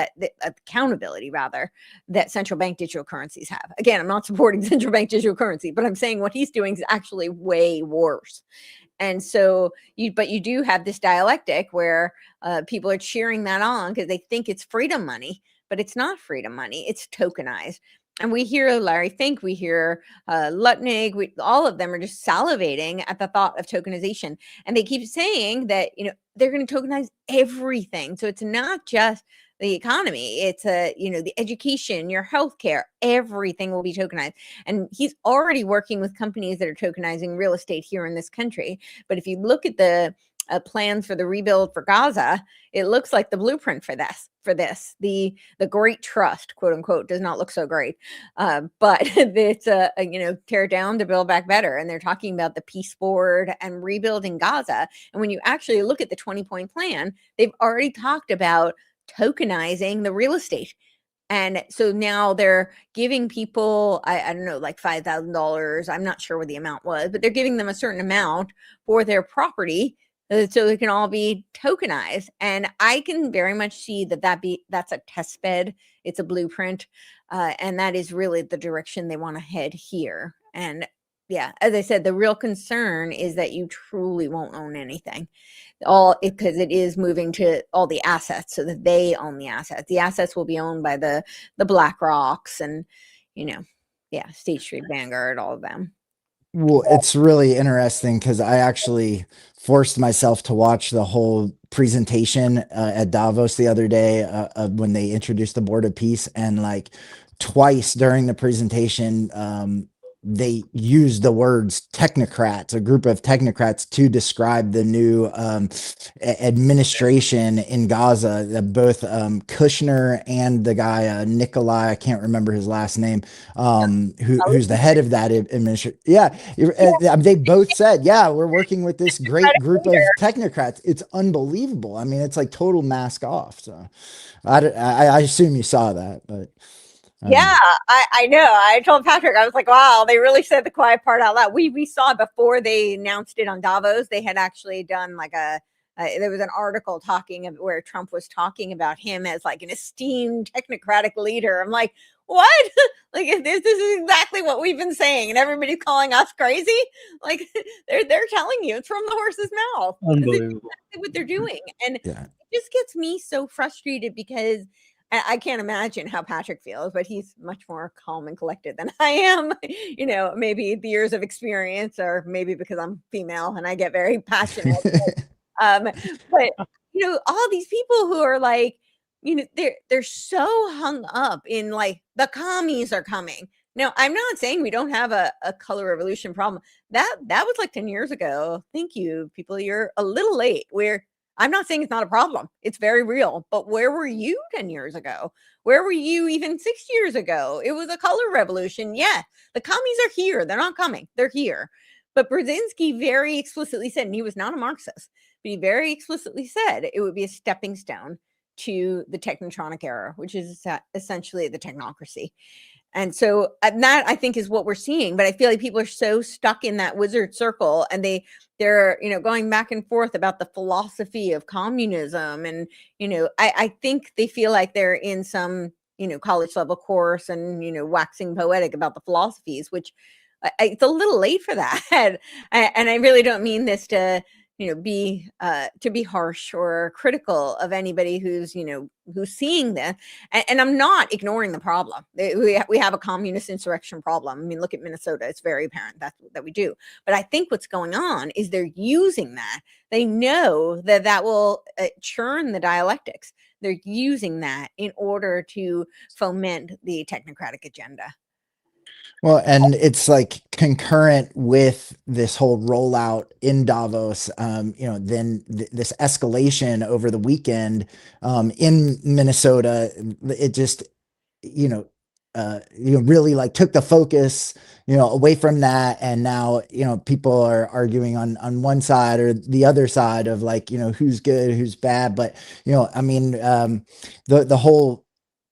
Speaker 2: accountability rather, that central bank digital currencies have. Again, I'm not supporting central bank digital currency, but I'm saying what he's doing is actually way worse. And so you do have this dialectic where people are cheering that on because they think it's freedom money. But it's not freedom money, it's tokenized. And we hear Larry Fink, we hear Lutnig, all of them are just salivating at the thought of tokenization. And they keep saying that, you know, they're going to tokenize everything. So it's not just the economy, it's you know, the education, your healthcare, everything will be tokenized. And he's already working with companies that are tokenizing real estate here in this country. But if you look at the plans for the rebuild for Gaza, it looks like the blueprint for this. The Great Trust, quote unquote, does not look so great, but it's you know, tear down to build back better. And they're talking about the peace board and rebuilding Gaza. And when you actually look at the 20-point plan, they've already talked about tokenizing the real estate. And so now they're giving people, I don't know, like $5,000. I'm not sure what the amount was, but they're giving them a certain amount for their property so it can all be tokenized. And I can very much see that's a test bed. It's a blueprint. And that is really the direction they want to head here. And yeah, as I said, the real concern is that you truly won't own anything, because it is moving to all the assets, so that they own the assets. The assets will be owned by the Black Rocks and, State Street, Vanguard, all of them.
Speaker 3: Well, it's really interesting because I actually forced myself to watch the whole presentation at Davos the other day when they introduced the Board of Peace, and like twice during the presentation, they used the words technocrats, a group of technocrats, to describe the new administration in Gaza. Both Kushner and the guy Nikolai, I can't remember his last name, who's the head of that administration. Yeah, they both said, "Yeah, we're working with this great group of technocrats." It's unbelievable. I mean, it's like total mask off. So, I assume you saw that, but.
Speaker 2: Yeah, I know. I told Patrick, I was like, wow, they really said the quiet part out loud. We saw it before they announced it on Davos. They had actually done like there was an article where Trump was talking about him as like an esteemed technocratic leader. I'm like, what? Like, this is exactly what we've been saying, and everybody's calling us crazy. Like, they're telling you it's from the horse's mouth.
Speaker 1: Unbelievable.
Speaker 2: Exactly what they're doing. And it just gets me so frustrated, because I can't imagine how Patrick feels, but he's much more calm and collected than I am. Maybe the years of experience, or maybe because I'm female and I get very passionate. But all these people who are like, they're so hung up in like the commies are coming. Now, I'm not saying we don't have a color revolution problem. That was like 10 years ago. Thank you, people. You're a little late. I'm not saying it's not a problem. It's very real. But where were you 10 years ago? Where were you even 6 years ago? It was a color revolution. Yeah, the commies are here. They're not coming. They're here. But Brzezinski very explicitly said, and he was not a Marxist, but he very explicitly said it would be a stepping stone to the technotronic era, which is essentially the technocracy. And so that, I think, is what we're seeing. But I feel like people are so stuck in that wizard circle, and they're going back and forth about the philosophy of communism. And, I think they feel like they're in some, college level course and, waxing poetic about the philosophies, which it's a little late for that. And I really don't mean this to be harsh or critical of anybody who's seeing this. And I'm not ignoring the problem. We have a communist insurrection problem. I mean, look at Minnesota. It's very apparent that we do. But I think what's going on is they're using that. They know that will churn the dialectics. They're using that in order to foment the technocratic agenda.
Speaker 3: Well, and it's like concurrent with this whole rollout in Davos, then this escalation over the weekend in Minnesota, it just, really like took the focus, away from that. And now, people are arguing on one side or the other side of like, who's good, who's bad. But, the whole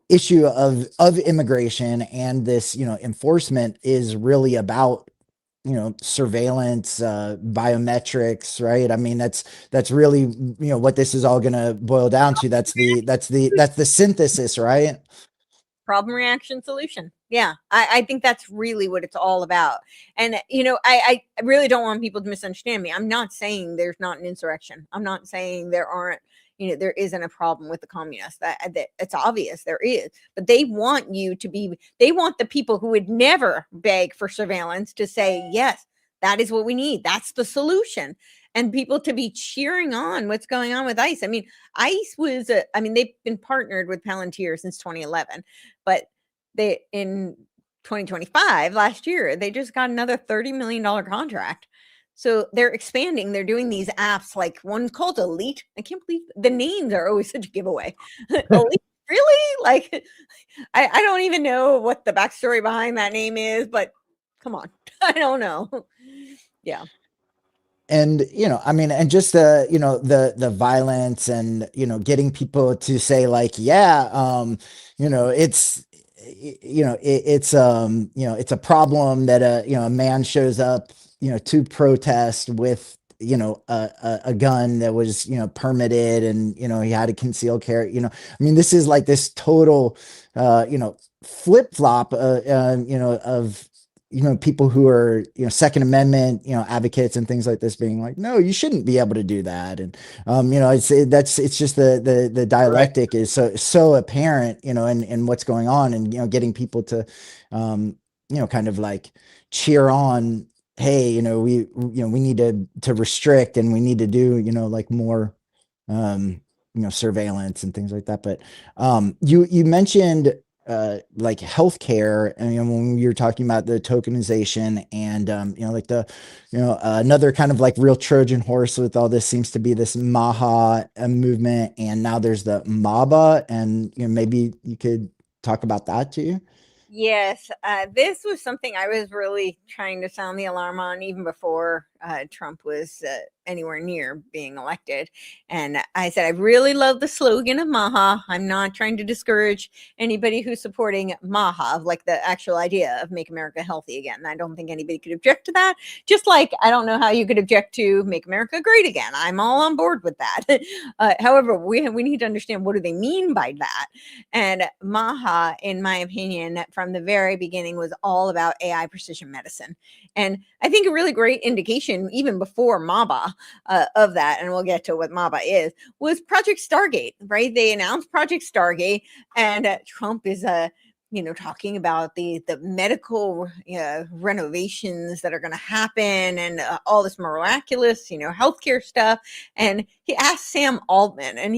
Speaker 3: issue of immigration and this enforcement is really about surveillance, biometrics, right? I mean, that's really what this is all going to boil down to. That's the synthesis, right?
Speaker 2: Problem, reaction, solution. Yeah, I think that's really what it's all about. And I really don't want people to misunderstand me. I'm not saying there's not an insurrection. I'm not saying there aren't, there isn't a problem with the communists. That it's obvious there is. But they want they want the people who would never beg for surveillance to say, yes, that is what we need. That's the solution. And people to be cheering on what's going on with ICE. I mean, ICE was, they've been partnered with Palantir since 2011, but in 2025, last year, they just got another $30 million contract. So they're expanding. They're doing these apps, like one called Elite. I can't believe the names are always such a giveaway. Elite, really? Like, I don't even know what the backstory behind that name is, but come on. I don't know. Yeah.
Speaker 3: And and just the violence and getting people to say like, yeah, it's it's a problem that a man shows up to protest with you know, a gun that was, you know, permitted, and, you know, he had a concealed carry, you know, I mean, this is like this total, you know, flip flop, you know, of, you know, people who are, you know, Second Amendment, you know, advocates and things like this being like, no, you shouldn't be able to do that. And, you know, it's just the dialectic is so apparent, you know, in what's going on, and, you know, getting people to, you know, kind of like cheer on, hey, you know, we need to restrict, and we need to do, you know, like more, you know, surveillance and things like that. But you mentioned like healthcare, and, you know, when you were talking about the tokenization, and you know, like the, you know, another kind of like real Trojan horse with all this seems to be this Maha movement, and now there's the MABA, and, you know, maybe you could talk about that too.
Speaker 2: Yes, this was something I was really trying to sound the alarm on even before Trump was anywhere near being elected. And I said, I really love the slogan of Maha. I'm not trying to discourage anybody who's supporting Maha, like the actual idea of make America healthy again. I don't think anybody could object to that. Just like I don't know how you could object to make America great again. I'm all on board with that. However, we need to understand, what do they mean by that? And Maha, in my opinion, from the very beginning was all about AI precision medicine. And I think a really great indication, even before MABA, of that, and we'll get to what MABA is, was Project Stargate, right? They announced Project Stargate, and Trump is you know, talking about the medical renovations that are going to happen, and all this miraculous, you know, healthcare stuff. And he asked Sam Altman, and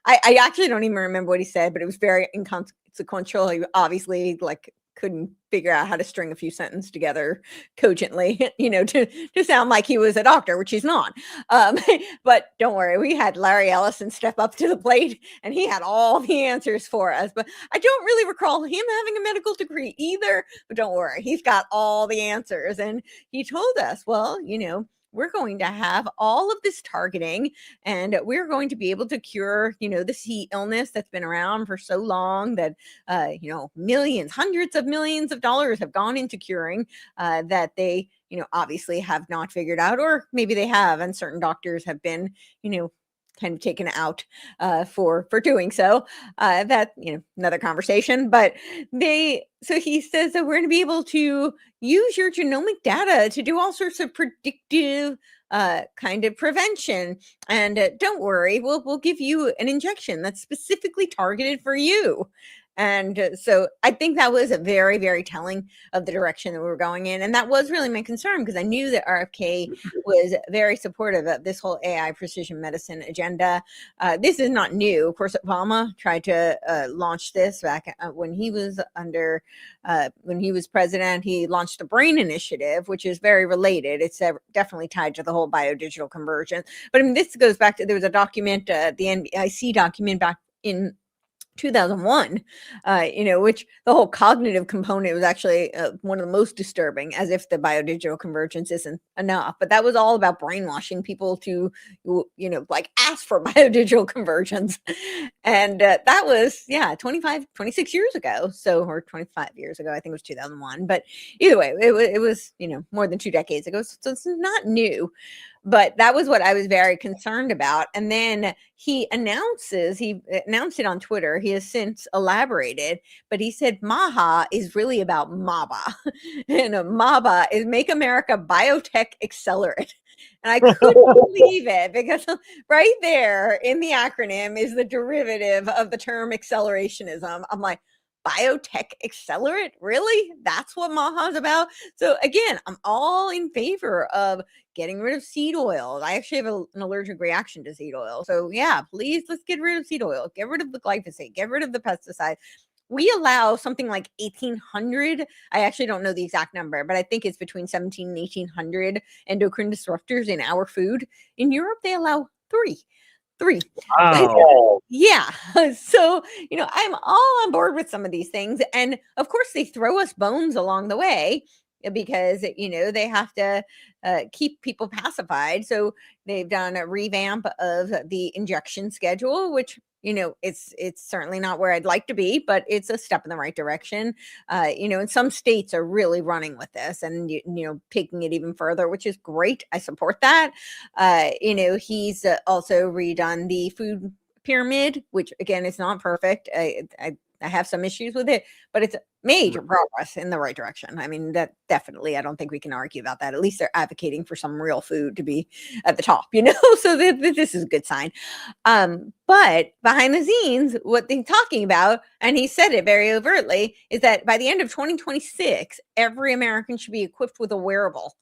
Speaker 2: I actually don't even remember what he said, but it was very inconsequential. He obviously like couldn't figure out how to string a few sentences together cogently, you know, to sound like he was a doctor, which he's not. But don't worry, we had Larry Ellison step up to the plate, and he had all the answers for us. But I don't really recall him having a medical degree either. But don't worry, he's got all the answers. And he told us, well, you know, we're going to have all of this targeting, and we're going to be able to cure, you know, this heat illness that's been around for so long that, you know, millions, hundreds of millions of dollars have gone into curing, that they, you know, obviously have not figured out, or maybe they have, and certain doctors have been, you know, kind of taken out for doing so. That, you know, another conversation. But so he says that we're going to be able to use your genomic data to do all sorts of predictive kind of prevention. And don't worry, we'll give you an injection that's specifically targeted for you. And so I think that was a very, very telling of the direction that we were going in. And that was really my concern, because I knew that RFK was very supportive of this whole AI precision medicine agenda. This is not new. Of course, Obama tried to launch this back when he was when he was president. He launched the BRAIN Initiative, which is very related. It's definitely tied to the whole biodigital convergence. But I mean, this goes back to, there was a document, the NBIC document back in 2001, you know, which the whole cognitive component was actually one of the most disturbing, as if the biodigital convergence isn't enough. But that was all about brainwashing people to, you know, like ask for biodigital convergence. And that was, 26 years ago. So, or 25 years ago, I think it was 2001. But either way, it was, you know, more than 2 decades ago. So it's not new. But that was what I was very concerned about. And then he announced it on Twitter. He has since elaborated, but he said Maha is really about MABA. And MABA is Make America Biotech Accelerate. And I couldn't believe it, because right there in the acronym is the derivative of the term accelerationism. I'm like, biotech accelerate? Really? That's what Maha is about? So again, I'm all in favor of getting rid of seed oil. I actually have an allergic reaction to seed oil. So yeah, please, let's get rid of seed oil. Get rid of the glyphosate. Get rid of the pesticide. We allow something like 1,800. I actually don't know the exact number, but I think it's between 17 and 1,800 endocrine disruptors in our food. In Europe, they allow three.
Speaker 1: Wow.
Speaker 2: Yeah. So, you know, I'm all on board with some of these things. And of course, they throw us bones along the way. because, they have to keep people pacified. So they've done a revamp of the injection schedule, which, it's certainly not where I'd like to be, but it's a step in the right direction. And some states are really running with this and, taking it even further, which is great. I support that. He's also redone the food pyramid, which again is not perfect. I have some issues with it, but it's major progress in the right direction. I mean, that definitely, I don't think we can argue about that. At least they're advocating for some real food to be at the top, so this is a good sign. But behind the scenes, what they're talking about, and he said it very overtly, is that by the end of 2026, every American should be equipped with a wearable.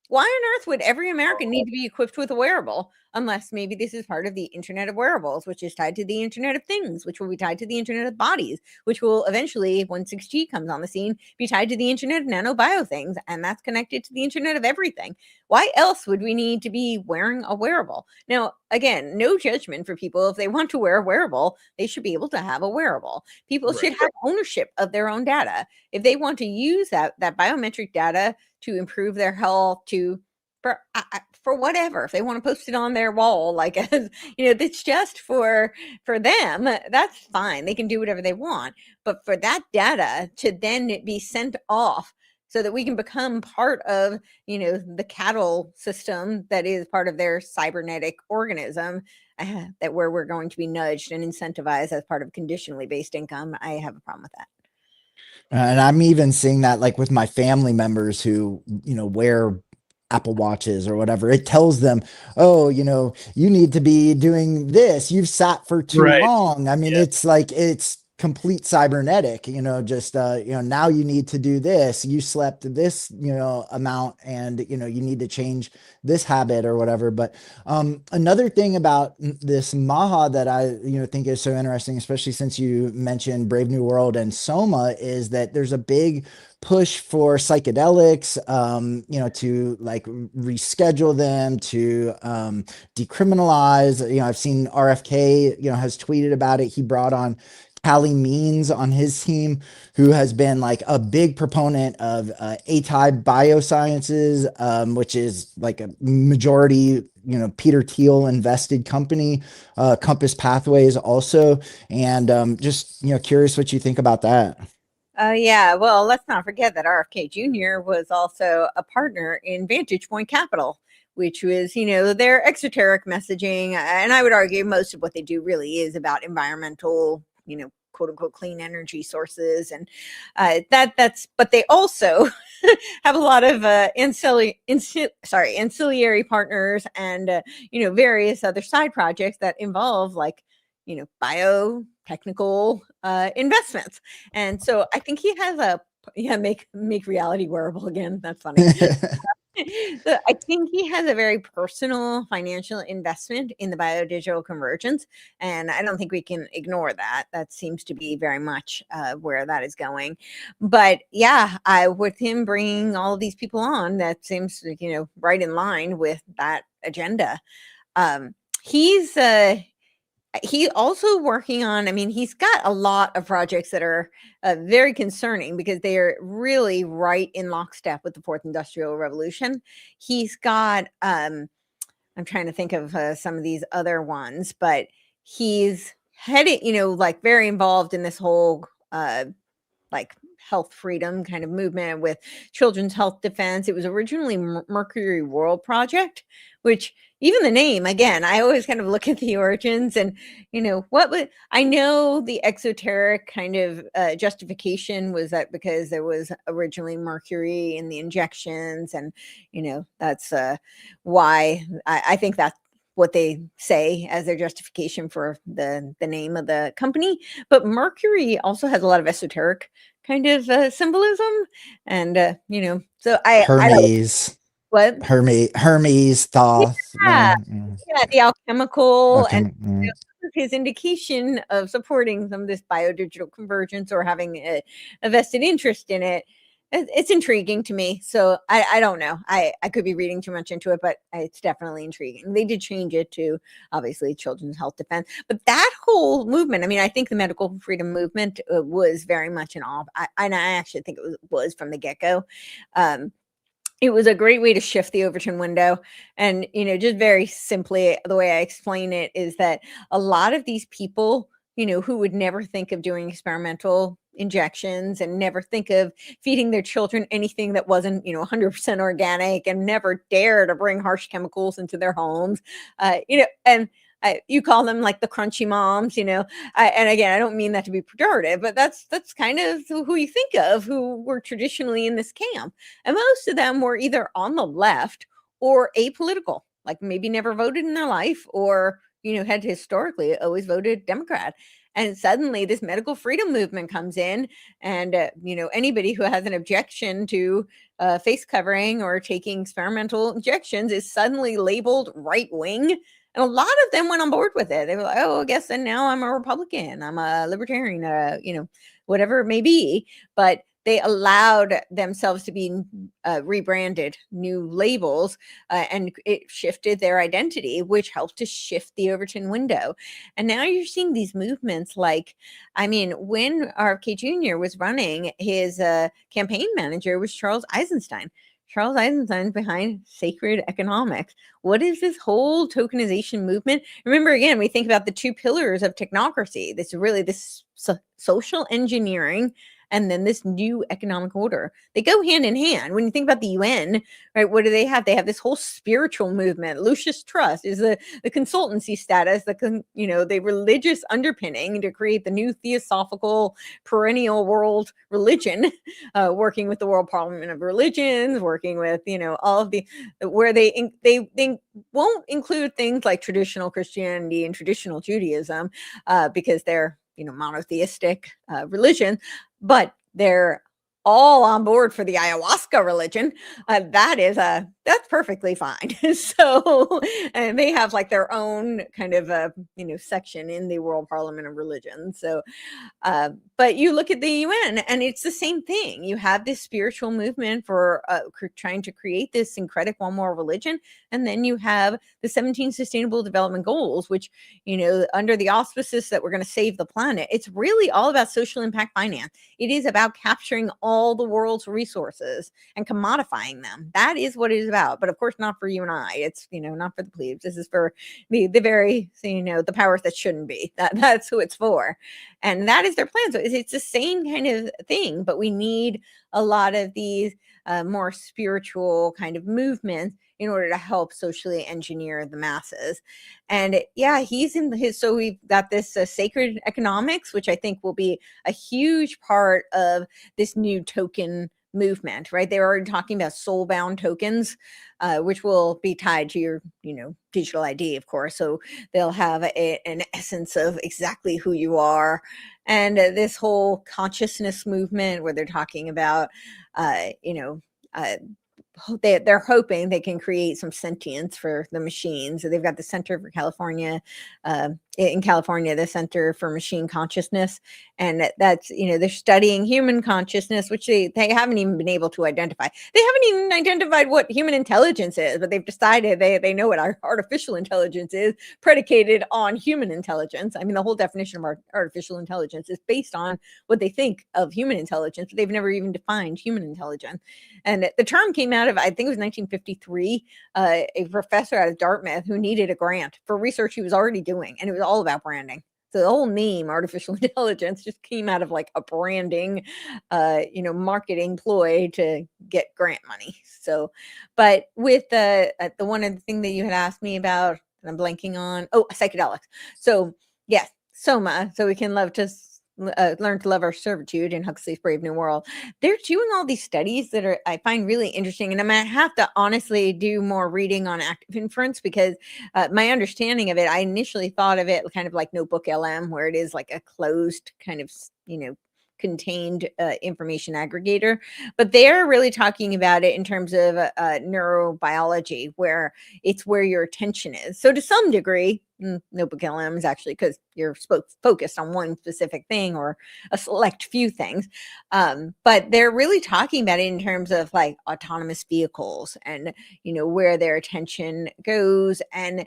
Speaker 2: Why on earth would every American need to be equipped with a wearable unless maybe this is part of the Internet of Wearables, which is tied to the Internet of Things, which will be tied to the Internet of Bodies, which will eventually, when 6G comes on the scene, be tied to the Internet of Nanobio Things, and that's connected to the Internet of Everything. Why else would we need to be wearing a wearable? Now, again, no judgment for people. If they want to wear a wearable, they should be able to have a wearable. People should have ownership of their own data. If they want to use that biometric data to improve their health, for whatever, if they want to post it on their wall, like, as it's just for them, that's fine. They can do whatever they want. But for that data to then be sent off so that we can become part of, the cattle system that is part of their cybernetic organism, that where we're going to be nudged and incentivized as part of conditionally based income, I have a problem with that.
Speaker 3: And I'm even seeing that like with my family members who, wear Apple Watches or whatever. It tells them, oh, you need to be doing this. You've sat for too long. I mean, it's like, it's complete cybernetic, just, now you need to do this. You slept this, amount, and, you need to change this habit or whatever. But another thing about this Maha that I, think is so interesting, especially since you mentioned Brave New World and Soma, is that there's a big push for psychedelics, to like reschedule them, to decriminalize. I've seen RFK, has tweeted about it. He brought on Callie Means on his team, who has been like a big proponent of A-type biosciences, which is like a majority, Peter Thiel invested company, Compass Pathways also. And just, curious what you think about that.
Speaker 2: Yeah, well, let's not forget that RFK Jr. was also a partner in Vantage Point Capital, which was, their exoteric messaging. And I would argue most of what they do really is about environmental, quote unquote, clean energy sources. And but they also have a lot of ancillary partners and, various other side projects that involve like, biotechnical investments. And so I think he has make reality wearable again. That's funny. So I think he has a very personal financial investment in the biodigital convergence, and I don't think we can ignore that. That seems to be very much where that is going. But yeah, with him bringing all of these people on, that seems right in line with that agenda. He's also working on, he's got a lot of projects that are very concerning because they are really right in lockstep with the fourth industrial revolution. He's got, I'm trying to think of some of these other ones, but he's headed, like very involved in this whole like health freedom kind of movement with Children's Health Defense. It was originally Mercury World Project, which even the name, again, I always kind of look at the origins and, I know the exoteric kind of justification was that because there was originally mercury in the injections and, that's why I think that's what they say as their justification for the name of the company. But Mercury also has a lot of esoteric kind of symbolism. And, so
Speaker 3: Hermes.
Speaker 2: What?
Speaker 3: Hermes, Thoth.
Speaker 2: Yeah, the alchemical and his indication of supporting some of this biodigital convergence or having a vested interest in it. it's intriguing to me. So I don't know. I could be reading too much into it, but it's definitely intriguing. They did change it to obviously Children's Health Defense, but that whole movement. I mean, I think the medical freedom movement was very much and I actually think it was from the get go. It was a great way to shift the Overton window. And, just very simply, the way I explain it is that a lot of these people, who would never think of doing experimental injections and never think of feeding their children anything that wasn't, 100% organic, and never dare to bring harsh chemicals into their homes, and you call them like the crunchy moms, and again, I don't mean that to be pejorative, but that's kind of who you think of, who were traditionally in this camp. And most of them were either on the left or apolitical, like maybe never voted in their life, or, had historically always voted Democrat. And suddenly this medical freedom movement comes in, and, anybody who has an objection to face covering or taking experimental injections is suddenly labeled right wing. And a lot of them went on board with it. They were like, oh, I guess then now I'm a Republican, I'm a libertarian, whatever it may be. But they allowed themselves to be rebranded, new labels, and it shifted their identity, which helped to shift the Overton window. And now you're seeing these movements like, when RFK Jr. was running, his campaign manager was Charles Eisenstein. Charles Eisenstein's behind sacred economics. What is this whole tokenization movement? Remember, again, we think about the two pillars of technocracy. This social engineering, and then this new economic order. They go hand in hand. When you think about the UN, right, what do they have? They have this whole spiritual movement. Lucis Trust is the consultancy status, the religious underpinning to create the new theosophical perennial world religion, working with the World Parliament of Religions, working with, all of where they won't include things like traditional Christianity and traditional Judaism, because they're, monotheistic religion, but they're all on board for the ayahuasca religion. That's perfectly fine. So, and they have like their own kind of section in the World Parliament of Religion. So, but you look at the UN and it's the same thing. You have this spiritual movement for trying to create this incredible one more religion. And then you have the 17 Sustainable Development Goals, which, under the auspices that we're going to save the planet, it's really all about social impact finance. It is about capturing all the world's resources and commodifying them. That is what it is about. But of course, not for you and I. It's, not for the plebes. This is for the very, the powers that shouldn't be. That's who it's for. And that is their plan. So it's the same kind of thing, but we need a lot of these more spiritual kind of movements in order to help socially engineer the masses. And yeah, he's in his, so we've got this sacred economics, which I think will be a huge part of this new token movement, right? They're already talking about soul-bound tokens, which will be tied to your, digital ID, of course. So they'll have an essence of exactly who you are. And this whole consciousness movement where they're talking about, they're hoping they can create some sentience for the machines. So they've got the Center for California, in California, the Center for Machine Consciousness. And that's, they're studying human consciousness, which they haven't even been able to identify. They haven't even identified what human intelligence is, but they've decided they know what our artificial intelligence is, predicated on human intelligence. I mean, the whole definition of artificial intelligence is based on what they think of human intelligence, but they've never even defined human intelligence. And the term came out of, I think it was 1953, a professor out of Dartmouth who needed a grant for research he was already doing. And it was all about branding. So the whole name artificial intelligence just came out of like a branding, marketing ploy to get grant money. So, but with the one of the thing that you had asked me about, and I'm blanking on, psychedelics. So yes, Soma. So we can learn to love our servitude in Huxley's Brave New World. They're doing all these studies that I find really interesting, and I'm gonna have to honestly do more reading on active inference, because my understanding of it, I initially thought of it kind of like Notebook LM, where it is like a closed kind of self-contained information aggregator, but they're really talking about it in terms of neurobiology, where it's where your attention is. So to some degree, notebook LM is actually because you're focused on one specific thing or a select few things. But they're really talking about it in terms of like autonomous vehicles and, where their attention goes. And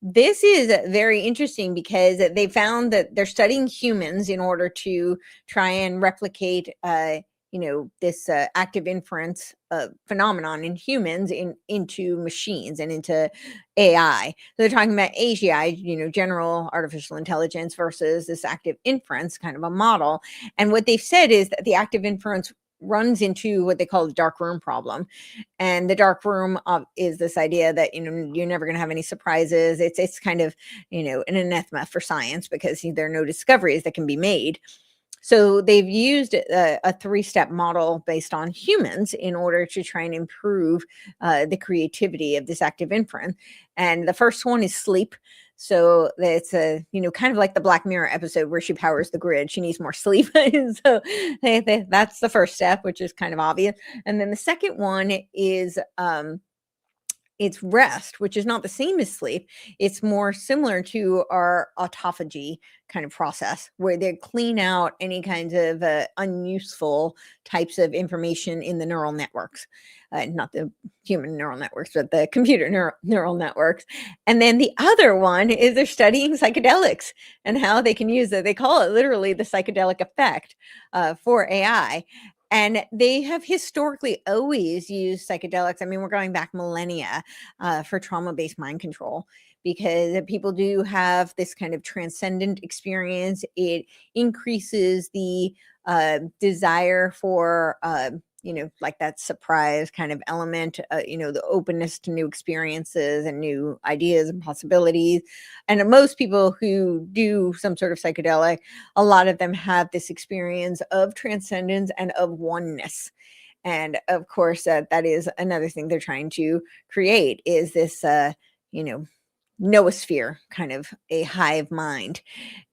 Speaker 2: this is very interesting because they found that they're studying humans in order to try and replicate this active inference phenomenon in humans into machines and into AI. So they're talking about AGI, general artificial intelligence, versus this active inference kind of a model. And what they've said is that the active inference runs into what they call the dark room problem. And the dark room is this idea that, you're never going to have any surprises. It's kind of, an anathema for science because there are no discoveries that can be made. So they've used a 3-step model based on humans in order to try and improve the creativity of this active inference. And the first one is sleep. So it's kind of like the Black Mirror episode where she powers the grid. She needs more sleep. So that's the first step, which is kind of obvious. And then the second one is it's rest, which is not the same as sleep. It's more similar to our autophagy kind of process, where they clean out any kinds of unuseful types of information in the neural networks, not the human neural networks, but the computer neural networks. And then the other one is they're studying psychedelics and how they can use it. They call it literally the psychedelic effect for AI. And they have historically always used psychedelics. I mean, we're going back millennia for trauma-based mind control, because people do have this kind of transcendent experience. It increases the desire for, like that surprise kind of element, the openness to new experiences and new ideas and possibilities. And most people who do some sort of psychedelic, a lot of them have this experience of transcendence and of oneness. And of course, that is another thing they're trying to create, is this, noosphere, kind of a hive mind.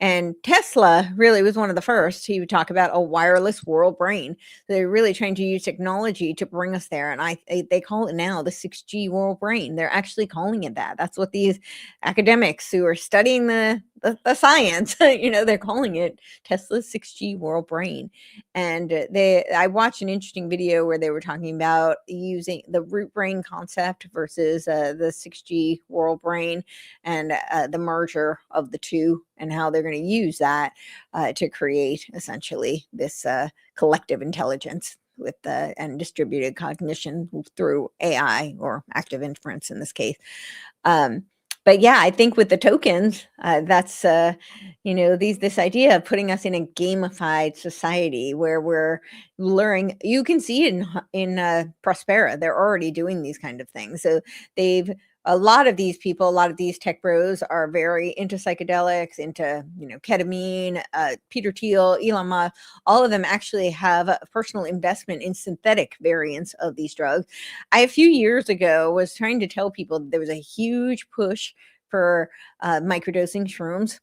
Speaker 2: And Tesla really was one of the first. He would talk about a wireless world brain. They're really trying to use technology to bring us there. And they call it now the 6G world brain. They're actually calling it that. That's what these academics who are studying the science, they're calling it Tesla's 6G world brain. And I watched an interesting video where they were talking about using the root brain concept versus the 6G world brain, and the merger of the two, and how they're going to use that to create essentially this collective intelligence with and distributed cognition through AI, or active inference in this case. But yeah, I think with the tokens, that's this idea of putting us in a gamified society where we're learning. You can see it in Prospera. They're already doing these kind of things. So a lot of these people, a lot of these tech bros are very into psychedelics, into ketamine. Peter Thiel, Elon Musk, all of them actually have a personal investment in synthetic variants of these drugs. I, a few years ago, was trying to tell people that there was a huge push for microdosing shrooms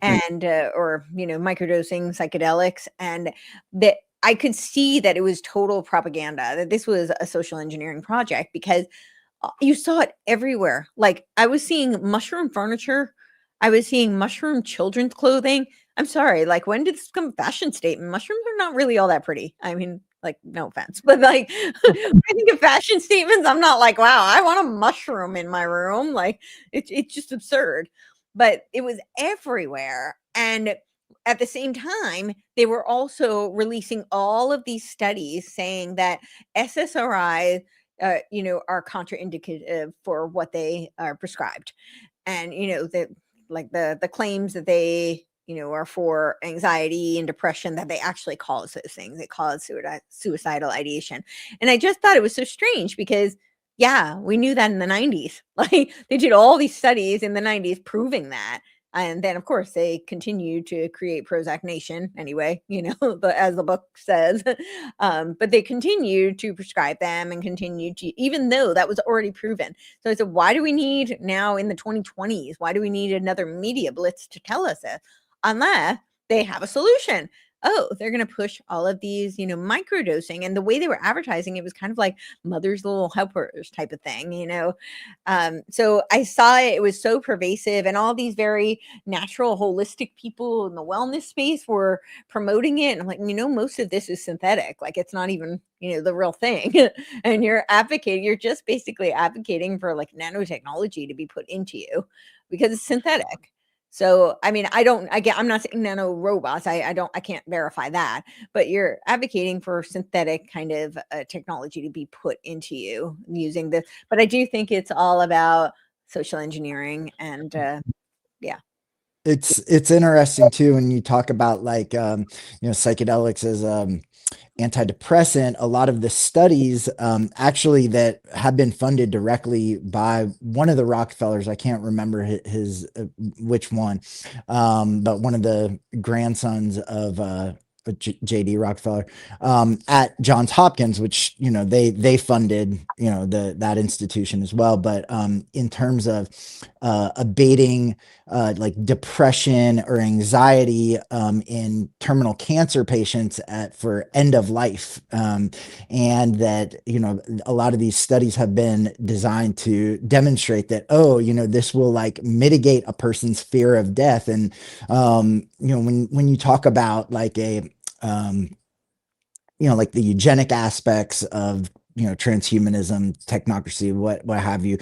Speaker 2: and microdosing psychedelics, and that I could see that it was total propaganda, that this was a social engineering project, because you saw it everywhere. Like, I was seeing mushroom furniture. I was seeing mushroom children's clothing. I'm sorry, like, when did this become a fashion statement? Mushrooms are not really all that pretty. I mean, like, no offense, but like, when I think of fashion statements, I'm not like, wow, I want a mushroom in my room. Like, it's just absurd. But it was everywhere. And at the same time, they were also releasing all of these studies saying that SSRIs are contraindicative for what they are prescribed. And, the claims that they, are for anxiety and depression, that they actually cause those things. They cause suicidal ideation. And I just thought it was so strange because, yeah, we knew that in the 90s. Like, they did all these studies in the 90s proving that. And then, of course, they continue to create Prozac Nation anyway, as the book says. But they continue to prescribe them and continue to, even though that was already proven. So I said, why do we need now in the 2020s? Why do we need another media blitz to tell us this? Unless they have a solution. oh, they're going to push all of these, microdosing. And the way they were advertising, it was kind of like mother's little helpers type of thing, So I saw it was so pervasive, and all these very natural, holistic people in the wellness space were promoting it. And I'm like, most of this is synthetic. Like, it's not even, the real thing. And you're just basically advocating for like nanotechnology to be put into you because it's synthetic. So, I mean, I'm not saying nano robots. I can't verify that, but you're advocating for synthetic kind of technology to be put into you using this. But I do think it's all about social engineering, and yeah.
Speaker 3: It's interesting too when you talk about like psychedelics as antidepressant. A lot of the studies actually that have been funded directly by one of the Rockefellers, I can't remember his which one, but one of the grandsons of JD Rockefeller at Johns Hopkins, which they funded that institution as well. But in terms of abating like depression or anxiety in terminal cancer patients for end of life, and that a lot of these studies have been designed to demonstrate that this will like mitigate a person's fear of death. And when you talk about like like the eugenic aspects of transhumanism, technocracy, what have you,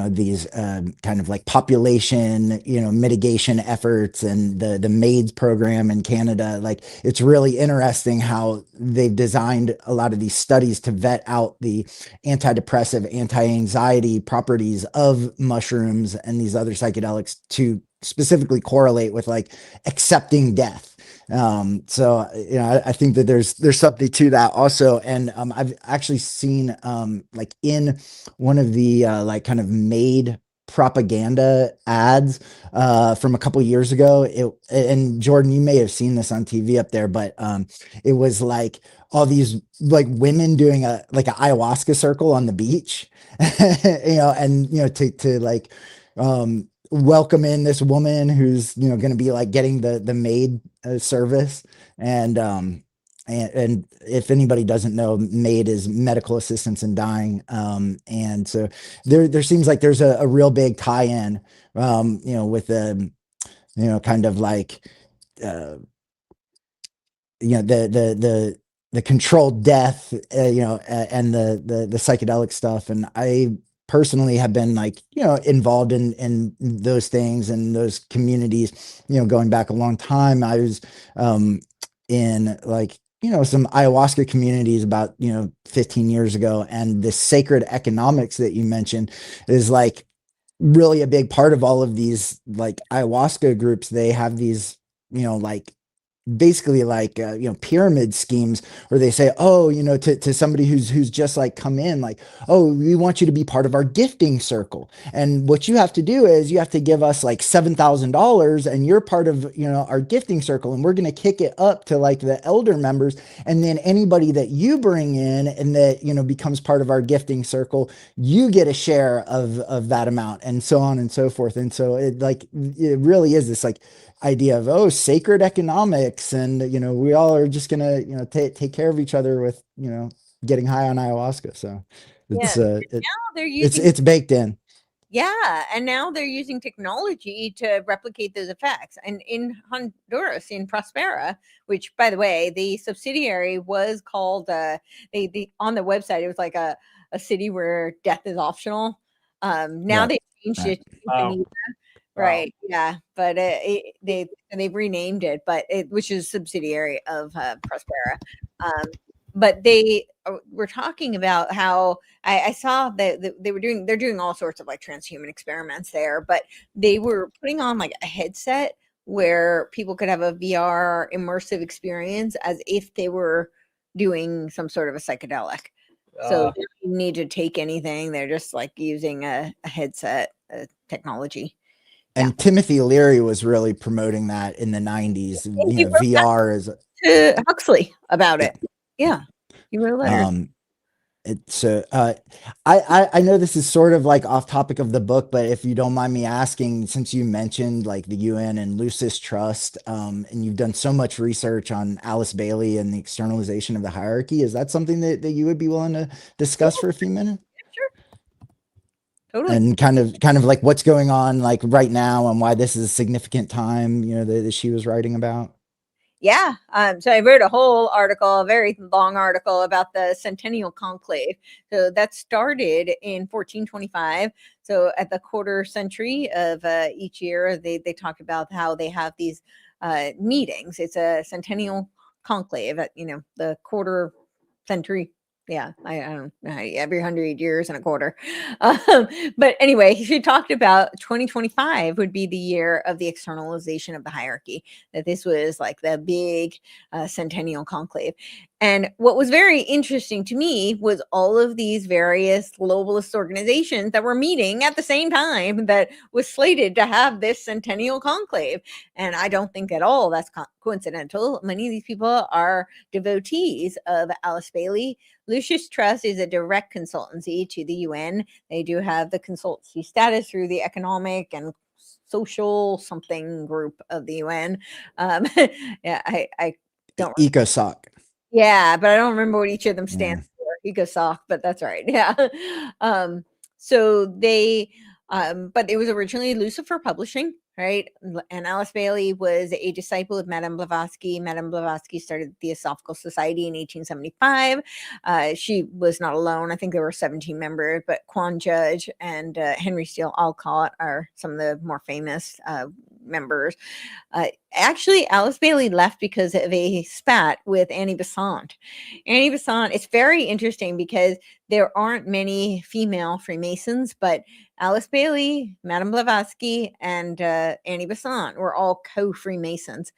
Speaker 3: these kind of like population mitigation efforts, and the maids program in Canada. Like, it's really interesting how they've designed a lot of these studies to vet out the antidepressive, anti-anxiety properties of mushrooms and these other psychedelics to specifically correlate with like accepting death. So I think that there's something to that also. And I've actually seen like in one of the like kind of made propaganda ads from a couple years ago, and Jordan, you may have seen this on TV up there, but it was like all these like women doing an ayahuasca circle on the beach, and to like welcome in this woman who's going to be like getting the maid service. And if anybody doesn't know, MAID is medical assistance in dying. And so there seems like there's a real big tie-in, with kind of like the controlled death, and the psychedelic stuff. And I personally have been like involved in those things and those communities going back a long time. I was in like some ayahuasca communities about 15 years ago, and the sacred economics that you mentioned is like really a big part of all of these like ayahuasca groups. They have these like basically like pyramid schemes where they say, oh, to somebody who's just like come in, like, oh, we want you to be part of our gifting circle, and what you have to do is you have to give us like $7,000, and you're part of our gifting circle, and we're going to kick it up to like the elder members, and then anybody that you bring in and that becomes part of our gifting circle, you get a share of that amount, and so on and so forth. And so it really is this like idea of sacred economics, and we all are just gonna take care of each other with getting high on ayahuasca. So it's
Speaker 2: now they're using
Speaker 3: it's baked in.
Speaker 2: Yeah, and now they're using technology to replicate those effects. And in Honduras, in Prospera, which, by the way, the subsidiary was called they on the website, it was like a city where death is optional. Now they changed it to Infinita. Right. Yeah. But they've renamed it, but which is a subsidiary of Prospera. But they were talking about how I saw that they're doing all sorts of like transhuman experiments there, but they were putting on like a headset where people could have a VR immersive experience as if they were doing some sort of a psychedelic. So they don't need to take anything. They're just like using a headset technology.
Speaker 3: And Timothy Leary was really promoting that in the 90s. VR is
Speaker 2: to Huxley about it. Yeah, you wrote a letter.
Speaker 3: It's I know this is sort of like off topic of the book, but if you don't mind me asking, since you mentioned like the UN and Lucis Trust, and you've done so much research on Alice Bailey and the externalization of the hierarchy, is that something that you would be willing to discuss for a few minutes?
Speaker 2: Sure. Totally.
Speaker 3: And kind of like what's going on like right now and why this is a significant time, that she was writing about.
Speaker 2: Yeah. So I wrote a whole article, a very long article about the Centennial Conclave. So that started in 1425. So at the quarter century of each year, they talk about how they have these meetings. It's a Centennial Conclave at, the quarter century. Yeah, I don't know, every 100 years and a quarter. But anyway, she talked about 2025 would be the year of the externalization of the hierarchy, that this was like the big centennial conclave. And what was very interesting to me was all of these various globalist organizations that were meeting at the same time that was slated to have this centennial conclave. And I don't think at all that's coincidental. Many of these people are devotees of Alice Bailey. Lucis Trust is a direct consultancy to the UN. They do have the consultancy status through the Economic and Social something group of the UN. Yeah, I don't.
Speaker 3: ECOSOC.
Speaker 2: Yeah, but I don't remember what each of them stands
Speaker 3: Yeah.
Speaker 2: for. ECOSOC, but that's right. Yeah. So they, but it was originally Lucifer Publishing, right? And Alice Bailey was a disciple of Madame Blavatsky. Madame Blavatsky started the Theosophical Society in 1875. She was not alone. I think there were 17 members, but Quan Judge and Henry Steele Alcott are some of the more famous members. Actually, Alice Bailey left because of a spat with Annie Besant. Annie Besant, it's very interesting because there aren't many female Freemasons, but Alice Bailey, Madame Blavatsky, and Annie Besant were all co-Freemasons.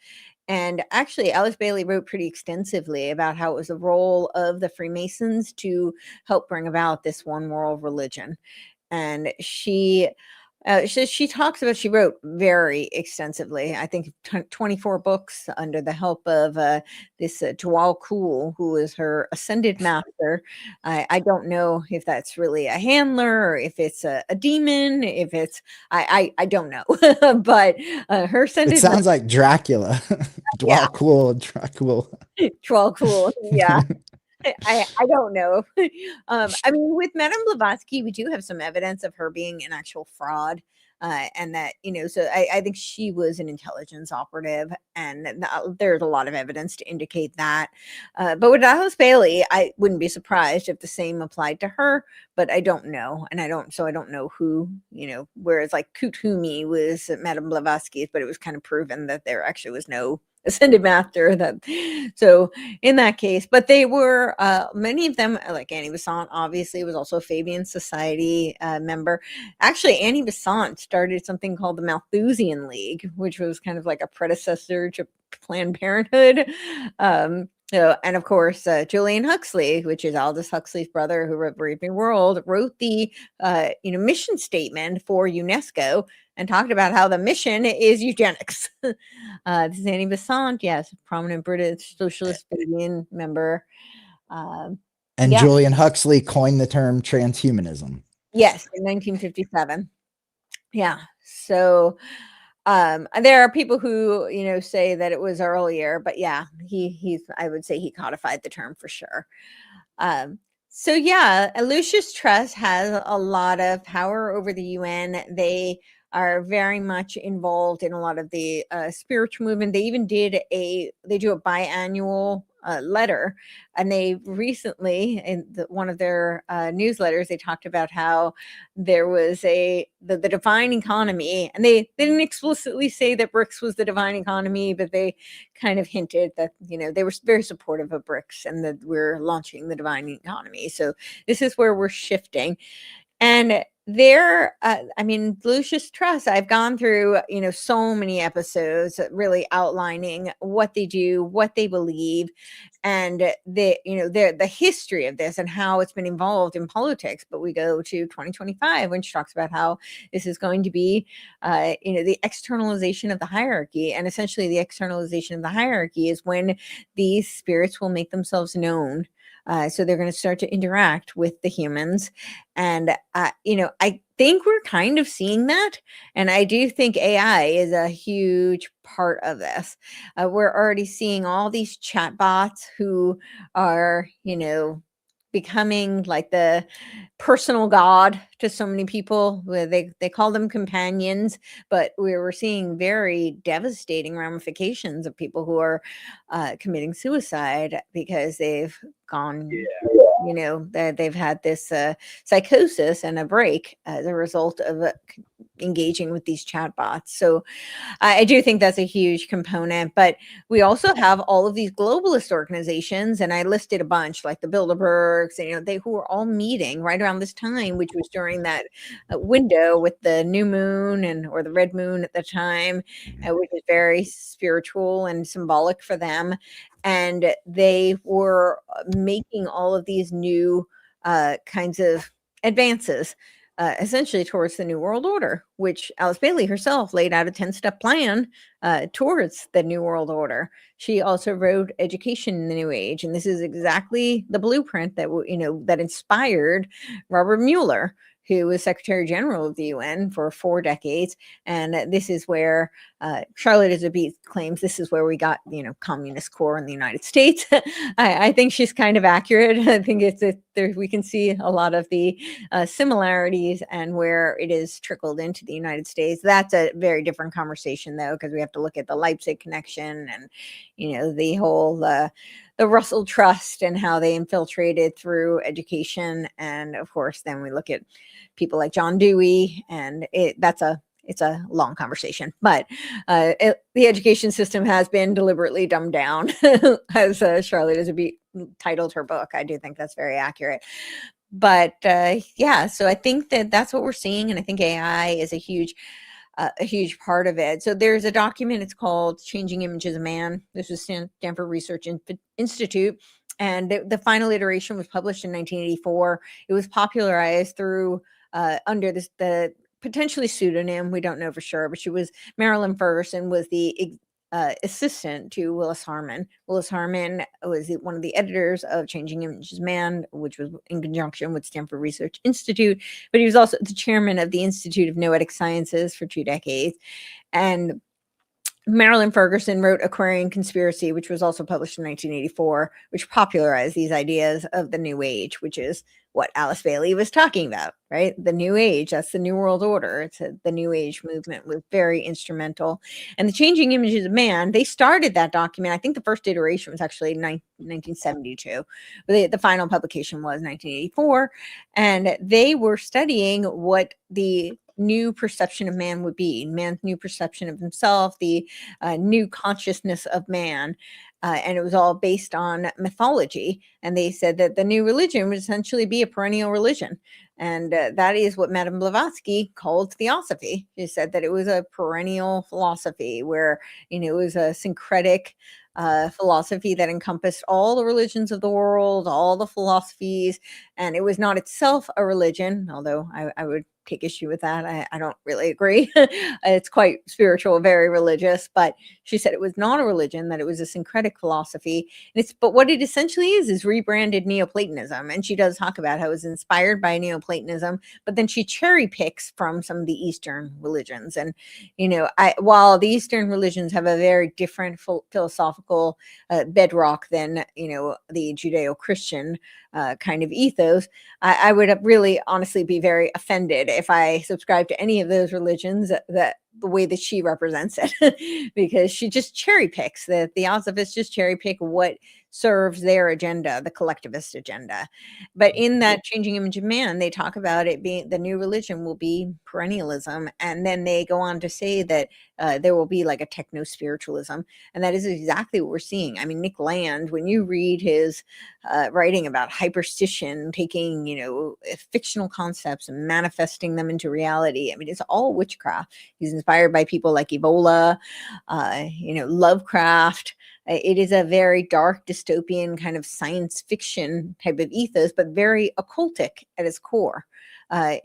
Speaker 2: And actually, Alice Bailey wrote pretty extensively about how it was the role of the Freemasons to help bring about this one world religion. And she talks about, she wrote very extensively, I think 24 books under the help of this Dwal Kul, who is her ascended master. I don't know if that's really a handler or if it's a demon, if it's, I don't know, but her ascended
Speaker 3: It sounds like Dracula.
Speaker 2: yeah.
Speaker 3: Dwal Kul, Dracula.
Speaker 2: Dwal Kul, yeah. I don't know. I mean, with Madame Blavatsky, we do have some evidence of her being an actual fraud. And that, so I think she was an intelligence operative, and there's a lot of evidence to indicate that. But with Alice Bailey, I wouldn't be surprised if the same applied to her, but I don't know. And I don't know who, whereas like Courtenay was Madame Blavatsky's, but it was kind of proven that there actually was no ascended master. So in that case, but they were many of them, like Annie Besant obviously was also a Fabian Society member. Actually, Annie Besant started something called the Malthusian League, which was kind of like a predecessor to Planned Parenthood. And of course, Julian Huxley, which is Aldous Huxley's brother, who wrote Brave New World, wrote the mission statement for UNESCO and talked about how the mission is eugenics. This is Annie Besant, yes, prominent British socialist Fabian member.
Speaker 3: And
Speaker 2: yeah.
Speaker 3: Julian Huxley coined the term transhumanism.
Speaker 2: Yes, in 1957. Yeah. So there are people who, say that it was earlier, but yeah, I would say he codified the term for sure. So yeah, Lucis Trust has a lot of power over the UN. They are very much involved in a lot of the spiritual movement. They even do a biannual letter, and they recently, in one of their newsletters, they talked about how there was the divine economy, and they didn't explicitly say that BRICS was the divine economy, but they kind of hinted that they were very supportive of BRICS and that we're launching the divine economy. So this is where we're shifting. And Lucis Trust, I've gone through, so many episodes really outlining what they do, what they believe, and the history of this and how it's been involved in politics. But we go to 2025 when she talks about how this is going to be, the externalization of the hierarchy. And essentially the externalization of the hierarchy is when these spirits will make themselves known So they're going to start to interact with the humans. And, I think we're kind of seeing that. And I do think AI is a huge part of this. We're already seeing all these chatbots who are, becoming like the personal god to so many people, where they call them companions, but we're seeing very devastating ramifications of people who are committing suicide because they've gone, that they've had this psychosis and a break as a result of engaging with these chatbots. So I do think that's a huge component, but we also have all of these globalist organizations, and I listed a bunch like the Bilderbergs, and they who were all meeting right around this time, which was during that window with the new moon or the red moon at the time, which is very spiritual and symbolic for them, and they were making all of these new kinds of advances essentially towards the New World Order, which Alice Bailey herself laid out a 10-step plan towards the New World Order. She also wrote Education in the New Age, and this is exactly the blueprint that that inspired Robert Mueller, who was Secretary General of the UN for 4 decades. And this is where Charlotte Iserbyt claims this is where we got, communist core in the United States. I think she's kind of accurate. I think we can see a lot of the similarities and where it is trickled into the United States. That's a very different conversation, though, because we have to look at the Leipzig connection and, the whole the Russell Trust and how they infiltrated through education. And of course, then we look at people like John Dewey, and it's a long conversation, but the education system has been deliberately dumbed down, as Charlotte Iserbyt titled her book. I do think that's very accurate. But so I think that's what we're seeing, and I think AI is a huge part of it. So there's a document, it's called Changing Images of Man. This was Stanford Research Institute, and the final iteration was published in 1984. It was popularized through under the potentially pseudonym, we don't know for sure, but she was Marilyn Ferguson, was the assistant to Willis Harman. Willis Harman was one of the editors of Changing Images of Man, which was in conjunction with Stanford Research Institute, but he was also the chairman of the Institute of Noetic Sciences for 2 decades. And Marilyn Ferguson wrote Aquarian Conspiracy, which was also published in 1984, which popularized these ideas of the New Age, which is what Alice Bailey was talking about, right? The New Age, that's the New World Order. The New Age movement was very instrumental. And the Changing Images of Man, they started that document. I think the first iteration was actually 1972. But the final publication was 1984. And they were studying what the new perception of man would be, man's new perception of himself, the new consciousness of man. And it was all based on mythology. And they said that the new religion would essentially be a perennial religion. And that is what Madame Blavatsky called theosophy. She said that it was a perennial philosophy where, it was a syncretic philosophy that encompassed all the religions of the world, all the philosophies. And it was not itself a religion, although I would take issue with that. I don't really agree. It's quite spiritual, very religious, but she said it was not a religion, that it was a syncretic philosophy. But what it essentially is rebranded Neoplatonism. And she does talk about how it was inspired by Neoplatonism, but then she cherry picks from some of the Eastern religions. And, while the Eastern religions have a very different philosophical bedrock than, the Judeo-Christian kind of ethos, I would really honestly be very offended if I subscribe to any of those religions that the way that she represents it, because she just cherry picks. The Theosophists just cherry pick what serves their agenda, the collectivist agenda. But in that Changing Image of Man, they talk about it being the new religion will be perennialism, and then they go on to say that there will be like a techno-spiritualism, and that is exactly what we're seeing. I mean, Nick Land, when you read his writing about hyperstition, taking fictional concepts and manifesting them into reality, I mean, it's all witchcraft. He's inspired by people like Evola, Lovecraft. It is a very dark dystopian kind of science fiction type of ethos, but very occultic at its core. I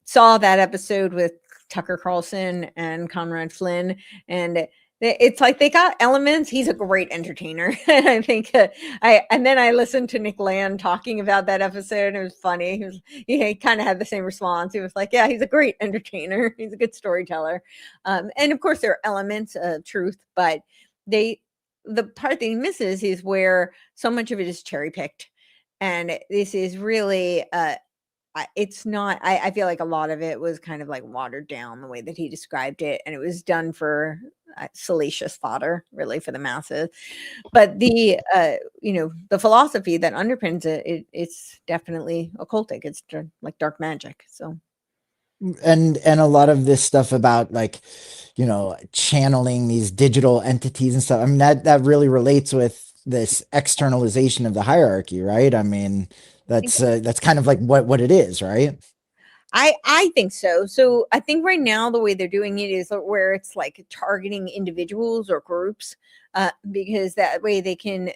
Speaker 2: saw that episode with Tucker Carlson and Conrad Flynn, and it's like they got elements. He's a great entertainer. And I think and then I listened to Nick Land talking about that episode, and it was funny. He kind of had the same response. He was like, yeah, he's a great entertainer. He's a good storyteller. And of course there are elements of truth, but the part that he misses is where so much of it is cherry picked. And this is really it's not, I feel like a lot of it was kind of like watered down the way that he described it, and it was done for salacious fodder, really, for the masses. But the the philosophy that underpins it's definitely occultic. It's like dark magic. So
Speaker 3: and a lot of this stuff about, like, channeling these digital entities and stuff, I mean, that really relates with this externalization of the hierarchy, right? I mean, that's kind of like what it is, right?
Speaker 2: I think so. So I think right now the way they're doing it is where it's like targeting individuals or groups, because that way they can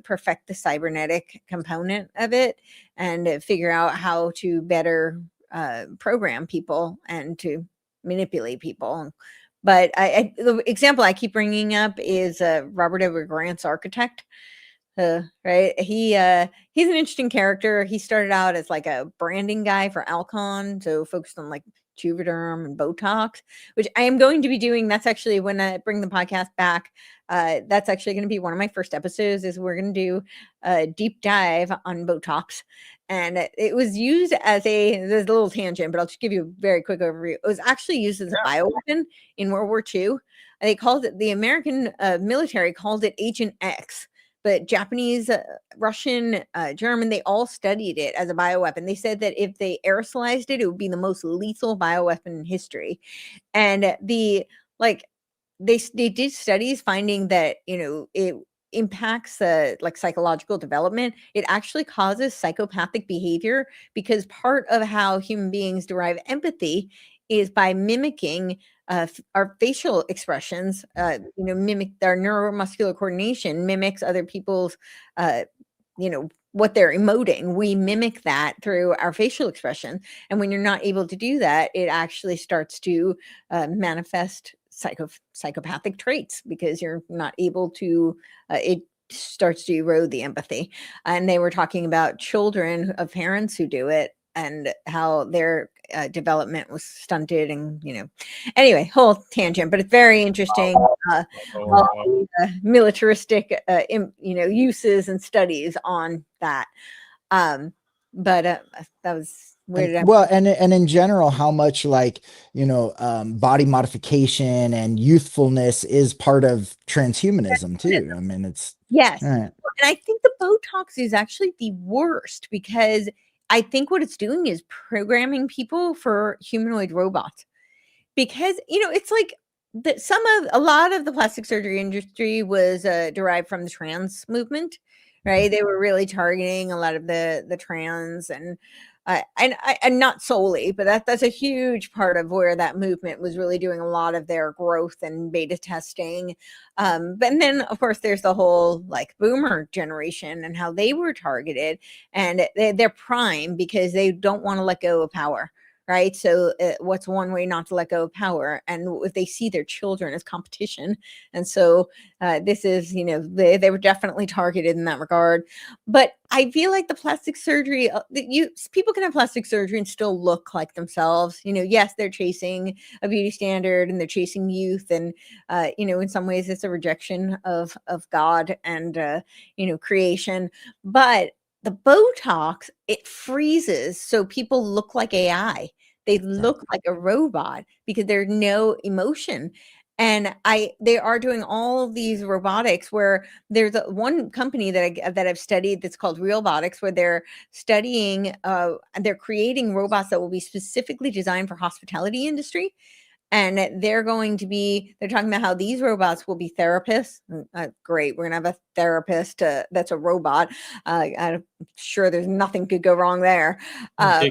Speaker 2: perfect the cybernetic component of it and figure out how to better program people and to manipulate people. But the example I keep bringing up is Robert Edward Grant's Architect. Right. He's an interesting character. He started out as like a branding guy for Alcon, so focused on like Juvederm and Botox, which I am going to be doing. That's actually when I bring the podcast back. That's actually going to be one of my first episodes. Is we're going to do a deep dive on Botox, and it was used as there's a little tangent, but I'll just give you a very quick overview. It was actually used as a bioweapon in World War II. They called it, the American military called it Agent X. But Japanese, Russian, German, they all studied it as a bioweapon. They said that if they aerosolized it, it would be the most lethal bioweapon in history. And they did studies finding that, it impacts like psychological development. It actually causes psychopathic behavior, because part of how human beings derive empathy is by mimicking our facial expressions. Mimic our neuromuscular coordination, mimics other people's what they're emoting. We mimic that through our facial expression, and when you're not able to do that, it actually starts to manifest psychopathic traits, because you're not able to it starts to erode the empathy. And they were talking about children of parents who do it, and how their development was stunted, and anyway, whole tangent, but it's very interesting. All the militaristic uses and studies on that. But that was weird.
Speaker 3: Well, and in general, how much, like, body modification and youthfulness is part of transhumanism too. I mean, it's
Speaker 2: yes.
Speaker 3: right.
Speaker 2: And I think the Botox is actually the worst, because I think what it's doing is programming people for humanoid robots, because it's like that a lot of the plastic surgery industry was derived from the trans movement, right? They were really targeting a lot of the trans, and not solely, but that's a huge part of where that movement was really doing a lot of their growth and beta testing. But then of course there's the whole like boomer generation and how they were targeted, and they're prime because they don't want to let go of power. Right. So what's one way not to let go of power? And if they see their children as competition. And so this is, they were definitely targeted in that regard. But I feel like the plastic surgery, people can have plastic surgery and still look like themselves. Yes, they're chasing a beauty standard and they're chasing youth. And, in some ways it's a rejection of God and, creation. But the Botox, it freezes so people look like AI. They look like a robot because there's no emotion. And they are doing all of these robotics where there's one company that I've studied that's called Realbotics, where they're studying, they're creating robots that will be specifically designed for hospitality industry. And they're talking about how these robots will be therapists. Great. We're going to have a therapist that's a robot. I'm sure there's nothing could go wrong there. They're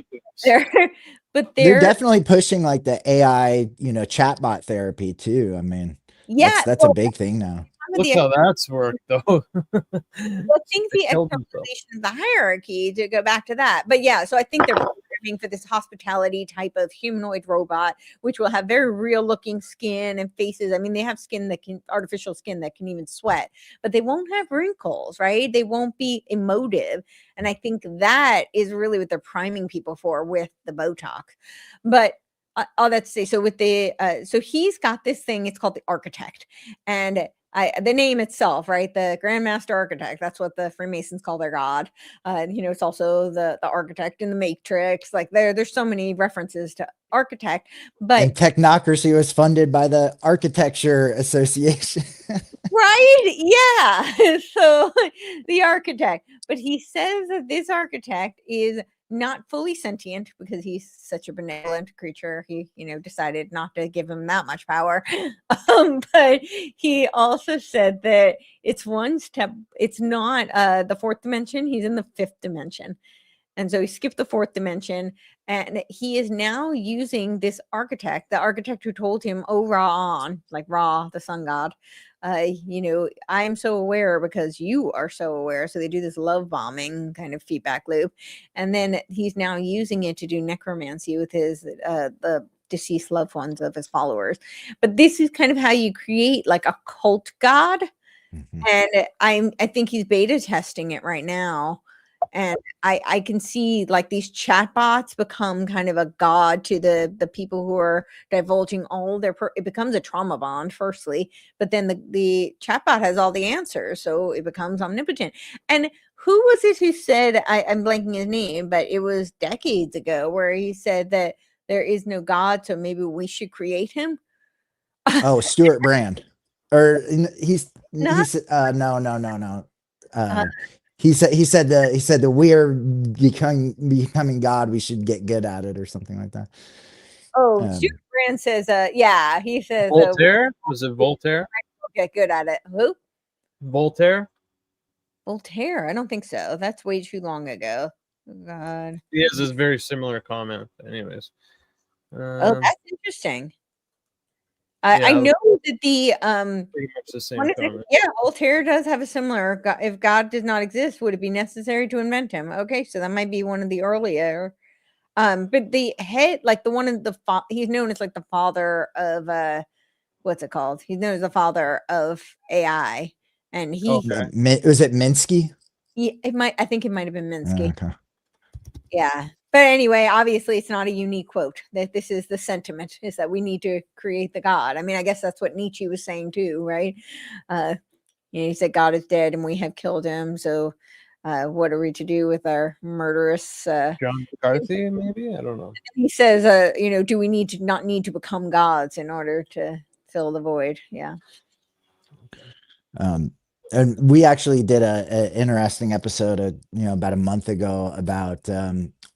Speaker 3: definitely pushing like the AI, chatbot therapy too. I mean,
Speaker 2: yeah,
Speaker 3: that's a big thing now.
Speaker 1: Look how that's worked, though.
Speaker 2: I think the externalization of the hierarchy, to go back to that. But yeah, so I think they're programming for this hospitality type of humanoid robot, which will have very real looking skin and faces. I mean, they have skin that can, artificial skin that can even sweat, but they won't have wrinkles, right? They won't be emotive. And I think that is really what they're priming people for with the Botox. But all that to say, so with the so he's got this thing, it's called the Architect, and the name itself, right? The Grandmaster Architect. That's what the Freemasons call their god. It's also the architect in the Matrix. Like there's so many references to architect. But
Speaker 3: and Technocracy was funded by the Architecture Association.
Speaker 2: right? Yeah. So the architect, but he says that this architect is not fully sentient because he's such a benevolent creature. He, decided not to give him that much power. But he also said that it's one step, it's not the fourth dimension, he's in the fifth dimension. And so he skipped the fourth dimension, and he is now using this architect, the architect who told him, oh, like Ra, the sun god, I am so aware because you are so aware. So they do this love bombing kind of feedback loop. And then he's now using it to do necromancy with his, the deceased loved ones of his followers. But this is kind of how you create like a cult god.
Speaker 3: Mhm.
Speaker 2: And I think he's beta testing it right now. And I can see like these chatbots become kind of a god to the people who are divulging all their it becomes a trauma bond firstly, but then the chatbot has all the answers, so it becomes omnipotent. And who was it who said, I'm blanking his name, but it was decades ago, where he said that there is no God, so maybe we should create him?
Speaker 3: Oh, Stuart Brand, or he's
Speaker 2: Not
Speaker 3: no.
Speaker 2: uh,
Speaker 3: He said that we are becoming God. We should get good at it, or something like that.
Speaker 2: Stuart Brand says, yeah, he says
Speaker 1: Voltaire? Was it Voltaire?
Speaker 2: get good at it. Who?
Speaker 1: Voltaire?
Speaker 2: Voltaire? I don't think so. That's way too long ago. Oh, God.
Speaker 1: He has this very similar comment. Anyways.
Speaker 2: Oh, that's interesting. I
Speaker 1: Yeah,
Speaker 2: know that the
Speaker 1: pretty much the same
Speaker 2: what is it?
Speaker 1: comment.
Speaker 2: Yeah, Voltaire does have a similar. If God did not exist, would it be necessary to invent him? Okay, so that might be one of the earlier. But the head, like the one in the he's known as like the father of what's it called? He's known as the father of AI, and he
Speaker 1: Okay.
Speaker 3: Was it Minsky?
Speaker 2: it might. I think it might have been Minsky.
Speaker 3: Okay.
Speaker 2: Yeah. But anyway, obviously it's not a unique quote. That this is the sentiment, is that we need to create the God. I mean, I guess that's what Nietzsche was saying too, right? He said God is dead and we have killed him. So what are we to do with our murderous
Speaker 1: John McCarthy, maybe? I don't know.
Speaker 2: he says, do we need to not need to become gods in order to fill the void? Yeah.
Speaker 3: And we actually did a interesting episode about a month ago about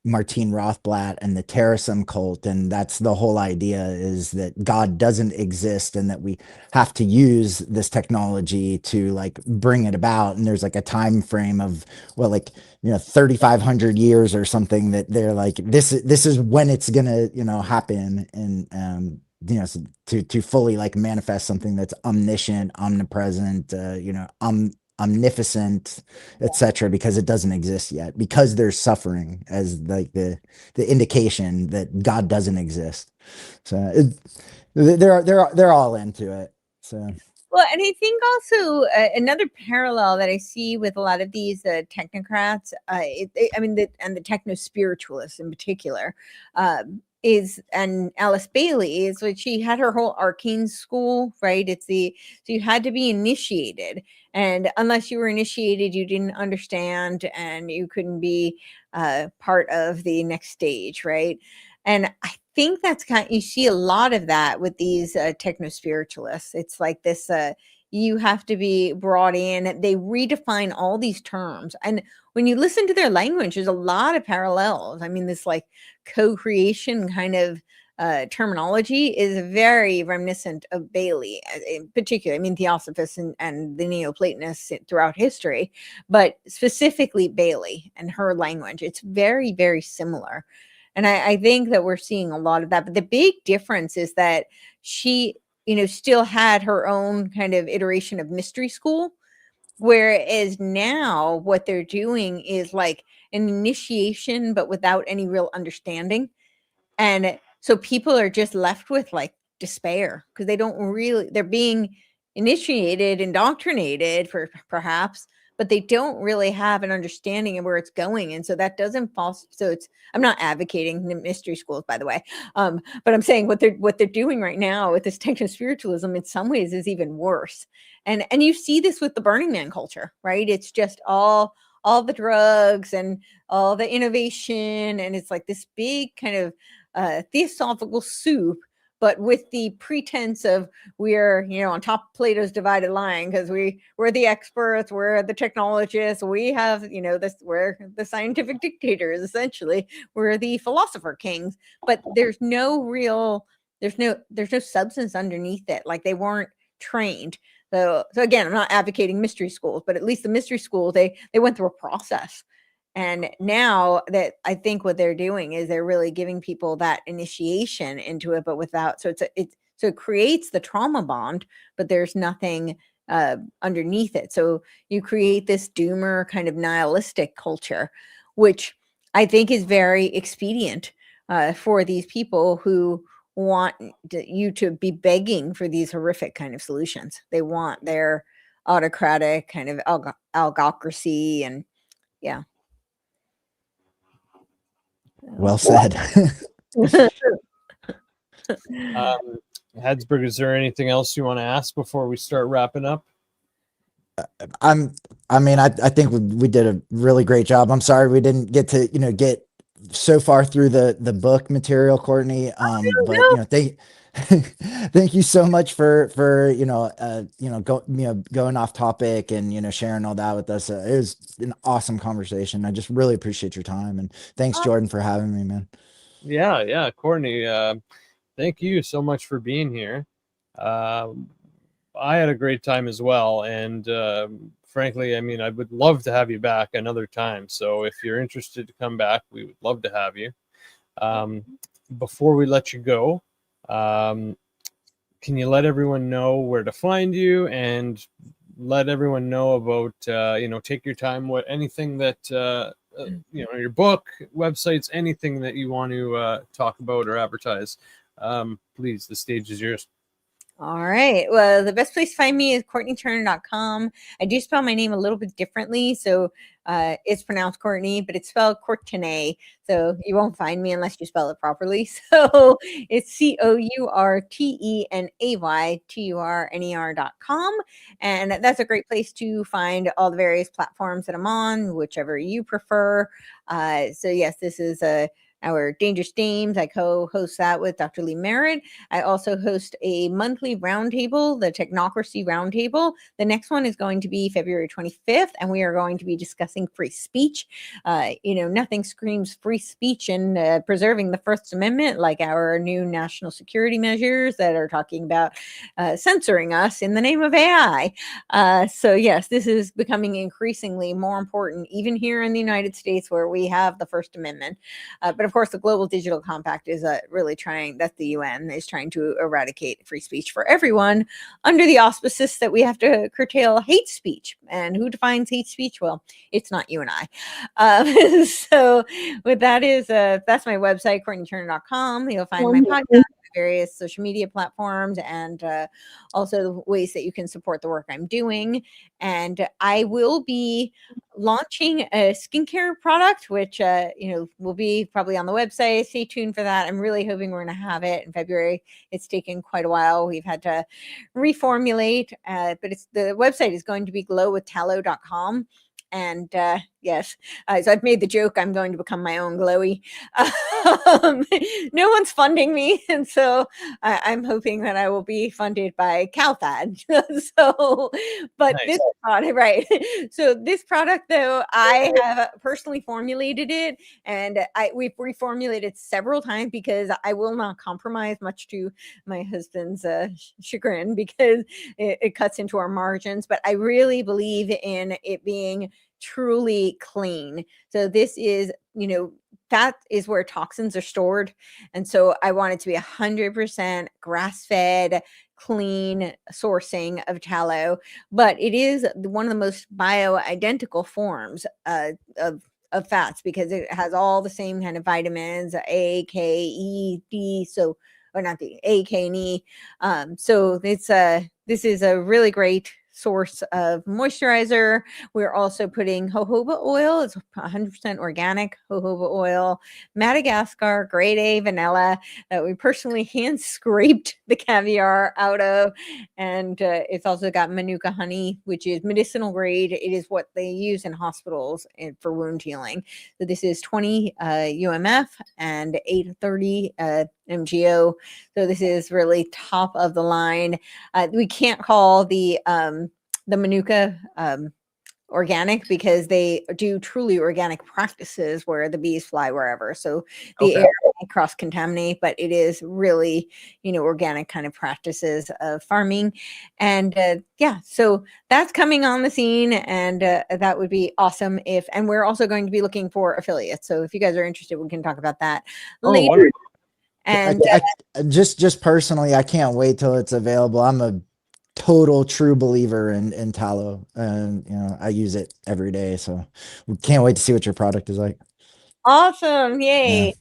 Speaker 3: Martine Rothblatt and the Terrorism cult, and that's the whole idea, is that God doesn't exist and that we have to use this technology to like bring it about. And there's like a time frame of 3,500 years or something, that they're like, this is when it's gonna happen. And so to fully like manifest something that's omniscient, omnipresent, omnificent, etc., because it doesn't exist yet, because there's suffering as like the indication that God doesn't exist. So they're all into it. So
Speaker 2: Well, and I think also another parallel that I see with a lot of these technocrats, and the techno spiritualists in particular, and Alice Bailey is what she had her whole arcane school, right? So you had to be initiated, and unless you were initiated, you didn't understand, and you couldn't be part of the next stage, right? And I think that's you see a lot of that with these techno spiritualists. It's like this, you have to be brought in. They redefine all these terms. And when you listen to their language, there's a lot of parallels. I mean, this like co-creation kind of terminology is very reminiscent of Bailey in particular. I mean, Theosophists and the Neoplatonists throughout history, but specifically Bailey and her language. It's very, very similar. And I think that we're seeing a lot of that. But the big difference is that she, still had her own kind of iteration of mystery school. Whereas now what they're doing is like an initiation, but without any real understanding. And so people are just left with like despair because they don't really, they're being initiated, indoctrinated for perhaps, but they don't really have an understanding of where it's going. And so that doesn't fall. So it's, I'm not advocating the mystery schools, by the way. But I'm saying what they're doing right now with this techno spiritualism in some ways is even worse. And you see this with the Burning Man culture, right? It's just all the drugs and all the innovation. And it's like this big kind of theosophical soup, but with the pretense of we're, you know, on top of Plato's divided line because we're the experts, we're the technologists, we have, you know, this, we're the scientific dictators, essentially, we're the philosopher kings, but there's no real, there's no substance underneath it. Like they weren't trained. So again, I'm not advocating mystery schools, but at least the mystery school, they went through a process. And now that I think what they're doing is they're really giving people that initiation into it, but without, so it creates the trauma bond, but there's nothing underneath it. So you create this doomer kind of nihilistic culture, which I think is very expedient for these people who want you to be begging for these horrific kind of solutions. They want their autocratic kind of algocracy and yeah.
Speaker 3: Well said.
Speaker 1: Hedsberg, is there anything else you want to ask before we start wrapping up?
Speaker 3: I mean, I think we did a really great job. I'm sorry we didn't get to, you know, get so far through the book material, Courtenay. But you know, thank you so much for going off topic and, you know, sharing all that with us. It was an awesome conversation. I just really appreciate your time, and thanks, Jordan, for having me, man.
Speaker 1: Yeah, Courtenay, thank you so much for being here. I had a great time as well, and frankly, I mean, I would love to have you back another time. So if you're interested to come back, we would love to have you. Before we let you go, can you let everyone know where to find you and let everyone know about, take your time, anything that, your book, websites, anything that you want to talk about or advertise, please, the stage is yours.
Speaker 2: All right. Well, the best place to find me is CourtenayTurner.com. I do spell my name a little bit differently. So it's pronounced Courtenay, but it's spelled Courtenay. So you won't find me unless you spell it properly. So it's CourtenayTurner.com. And that's a great place to find all the various platforms that I'm on, whichever you prefer. So yes, this is our Dangerous Dames. I co-host that with Dr. Lee Merritt. I also host a monthly roundtable, the Technocracy Roundtable. The next one is going to be February 25th, and we are going to be discussing free speech. Nothing screams free speech and preserving the First Amendment like our new national security measures that are talking about censoring us in the name of AI. So yes, this is becoming increasingly more important, even here in the United States where we have the First Amendment. But of course, the Global Digital Compact is really trying, that's the UN, is trying to eradicate free speech for everyone under the auspices that we have to curtail hate speech. And who defines hate speech? Well, it's not you and I. So with that that's my website, CourtenayTurner.com. You'll find my podcast, various social media platforms, and also the ways that you can support the work I'm doing. And I will be launching a skincare product, which will be probably on the website. Stay tuned for that. I'm really hoping we're going to have it in February. It's taken quite a while. We've had to reformulate, but the website is going to be glowwithtallow.com. And yes, so I've made the joke I'm going to become my own glowy. No one's funding me, and so I'm hoping that I will be funded by CalFad. So, but nice. This product, right? So this product, though, I have personally formulated it, and we've reformulated several times because I will not compromise, much to my husband's chagrin, because it cuts into our margins. But I really believe in it being truly clean. So this is, fat is where toxins are stored. And so I want it to be 100% grass-fed, clean sourcing of tallow, but it is one of the most bioidentical forms of fats because it has all the same kind of vitamins, A, K, E, D. So, or not the A, K, and E. So this is a really great source of moisturizer. We're also putting jojoba oil. It's 100% organic jojoba oil, Madagascar grade A vanilla that we personally hand scraped the caviar out of. And it's also got manuka honey, which is medicinal grade. It is what they use in hospitals for wound healing. So this is 20 UMF and 830 MGO. So this is really top of the line. We can't call the manuka organic because they do truly organic practices where the bees fly wherever. So the air may cross contaminate, but it is really, organic kind of practices of farming. And yeah, so that's coming on the scene, and that would be awesome and we're also going to be looking for affiliates. So if you guys are interested, we can talk about that later.
Speaker 1: Wonderful.
Speaker 2: And
Speaker 3: just personally, I can't wait till it's available. I'm a total true believer in tallow, and I use it every day. So we can't wait to see what your product is like.
Speaker 2: Awesome. Yay.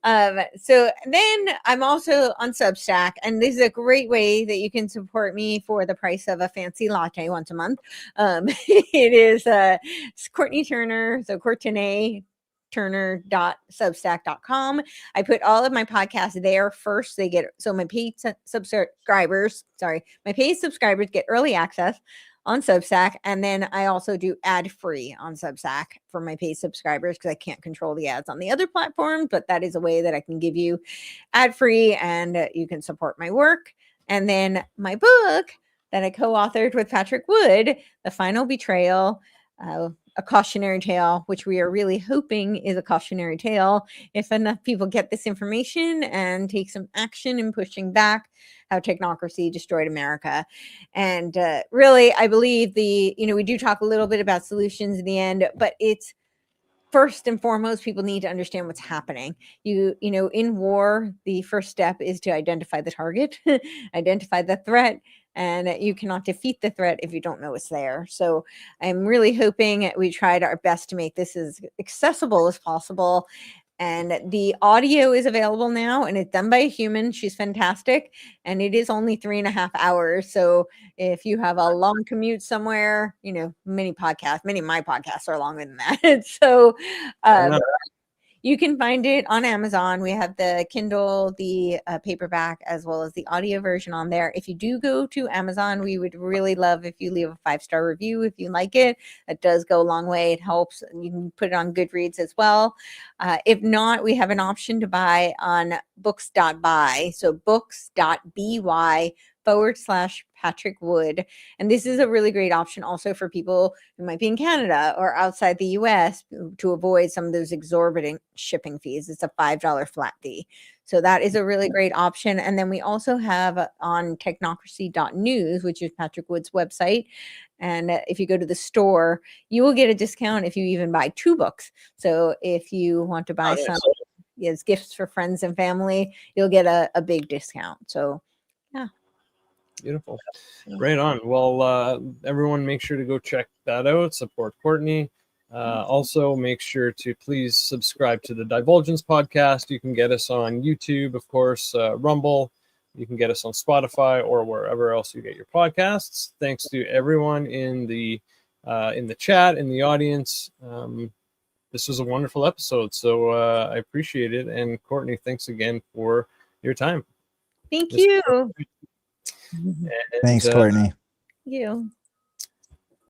Speaker 2: Yeah. So then I'm also on Substack, and this is a great way that you can support me for the price of a fancy latte once a month. It is Courtenay Turner. So Courtenay Turner.substack.com. I put all of my podcasts there first. My paid subscribers get early access on Substack. And then I also do ad free on Substack for my paid subscribers because I can't control the ads on the other platforms, but that is a way that I can give you ad free and you can support my work. And then my book that I co-authored with Patrick Wood, The Final Betrayal, a cautionary tale, which we are really hoping is a cautionary tale if enough people get this information and take some action in pushing back how technocracy destroyed America. And really, I believe we do talk a little bit about solutions in the end, but it's first and foremost, people need to understand what's happening. In war, the first step is to identify the target, identify the threat, and you cannot defeat the threat if you don't know it's there. So I'm really hoping we tried our best to make this as accessible as possible. And the audio is available now, and it's done by a human. She's fantastic. And it is only 3.5 hours. So if you have a long commute somewhere, many of my podcasts are longer than that. So you can find it on Amazon. We have the Kindle, the paperback, as well as the audio version on there. If you do go to Amazon, we would really love if you leave a 5-star review if you like it. That does go a long way. It helps. You can put it on Goodreads as well. If not, we have an option to buy on books.by. So books.by/Patrick Wood. And this is a really great option also for people who might be in Canada or outside the US to avoid some of those exorbitant shipping fees. It's a $5 flat fee. So that is a really great option. And then we also have on technocracy.news, which is Patrick Wood's website. And if you go to the store, you will get a discount if you even buy 2 books. So if you want to buy some as gifts for friends and family, you'll get a big discount. So yeah.
Speaker 1: Beautiful. Right on. Well, everyone make sure to go check that out. Support Courtenay. Also, make sure to please subscribe to the Divulgence podcast. You can get us on YouTube, of course, Rumble. You can get us on Spotify or wherever else you get your podcasts. Thanks to everyone in the chat, in the audience. This was a wonderful episode, so I appreciate it. And Courtenay, thanks again for your time.
Speaker 2: Thank you.
Speaker 3: Thanks, Courtenay.
Speaker 2: Thank you.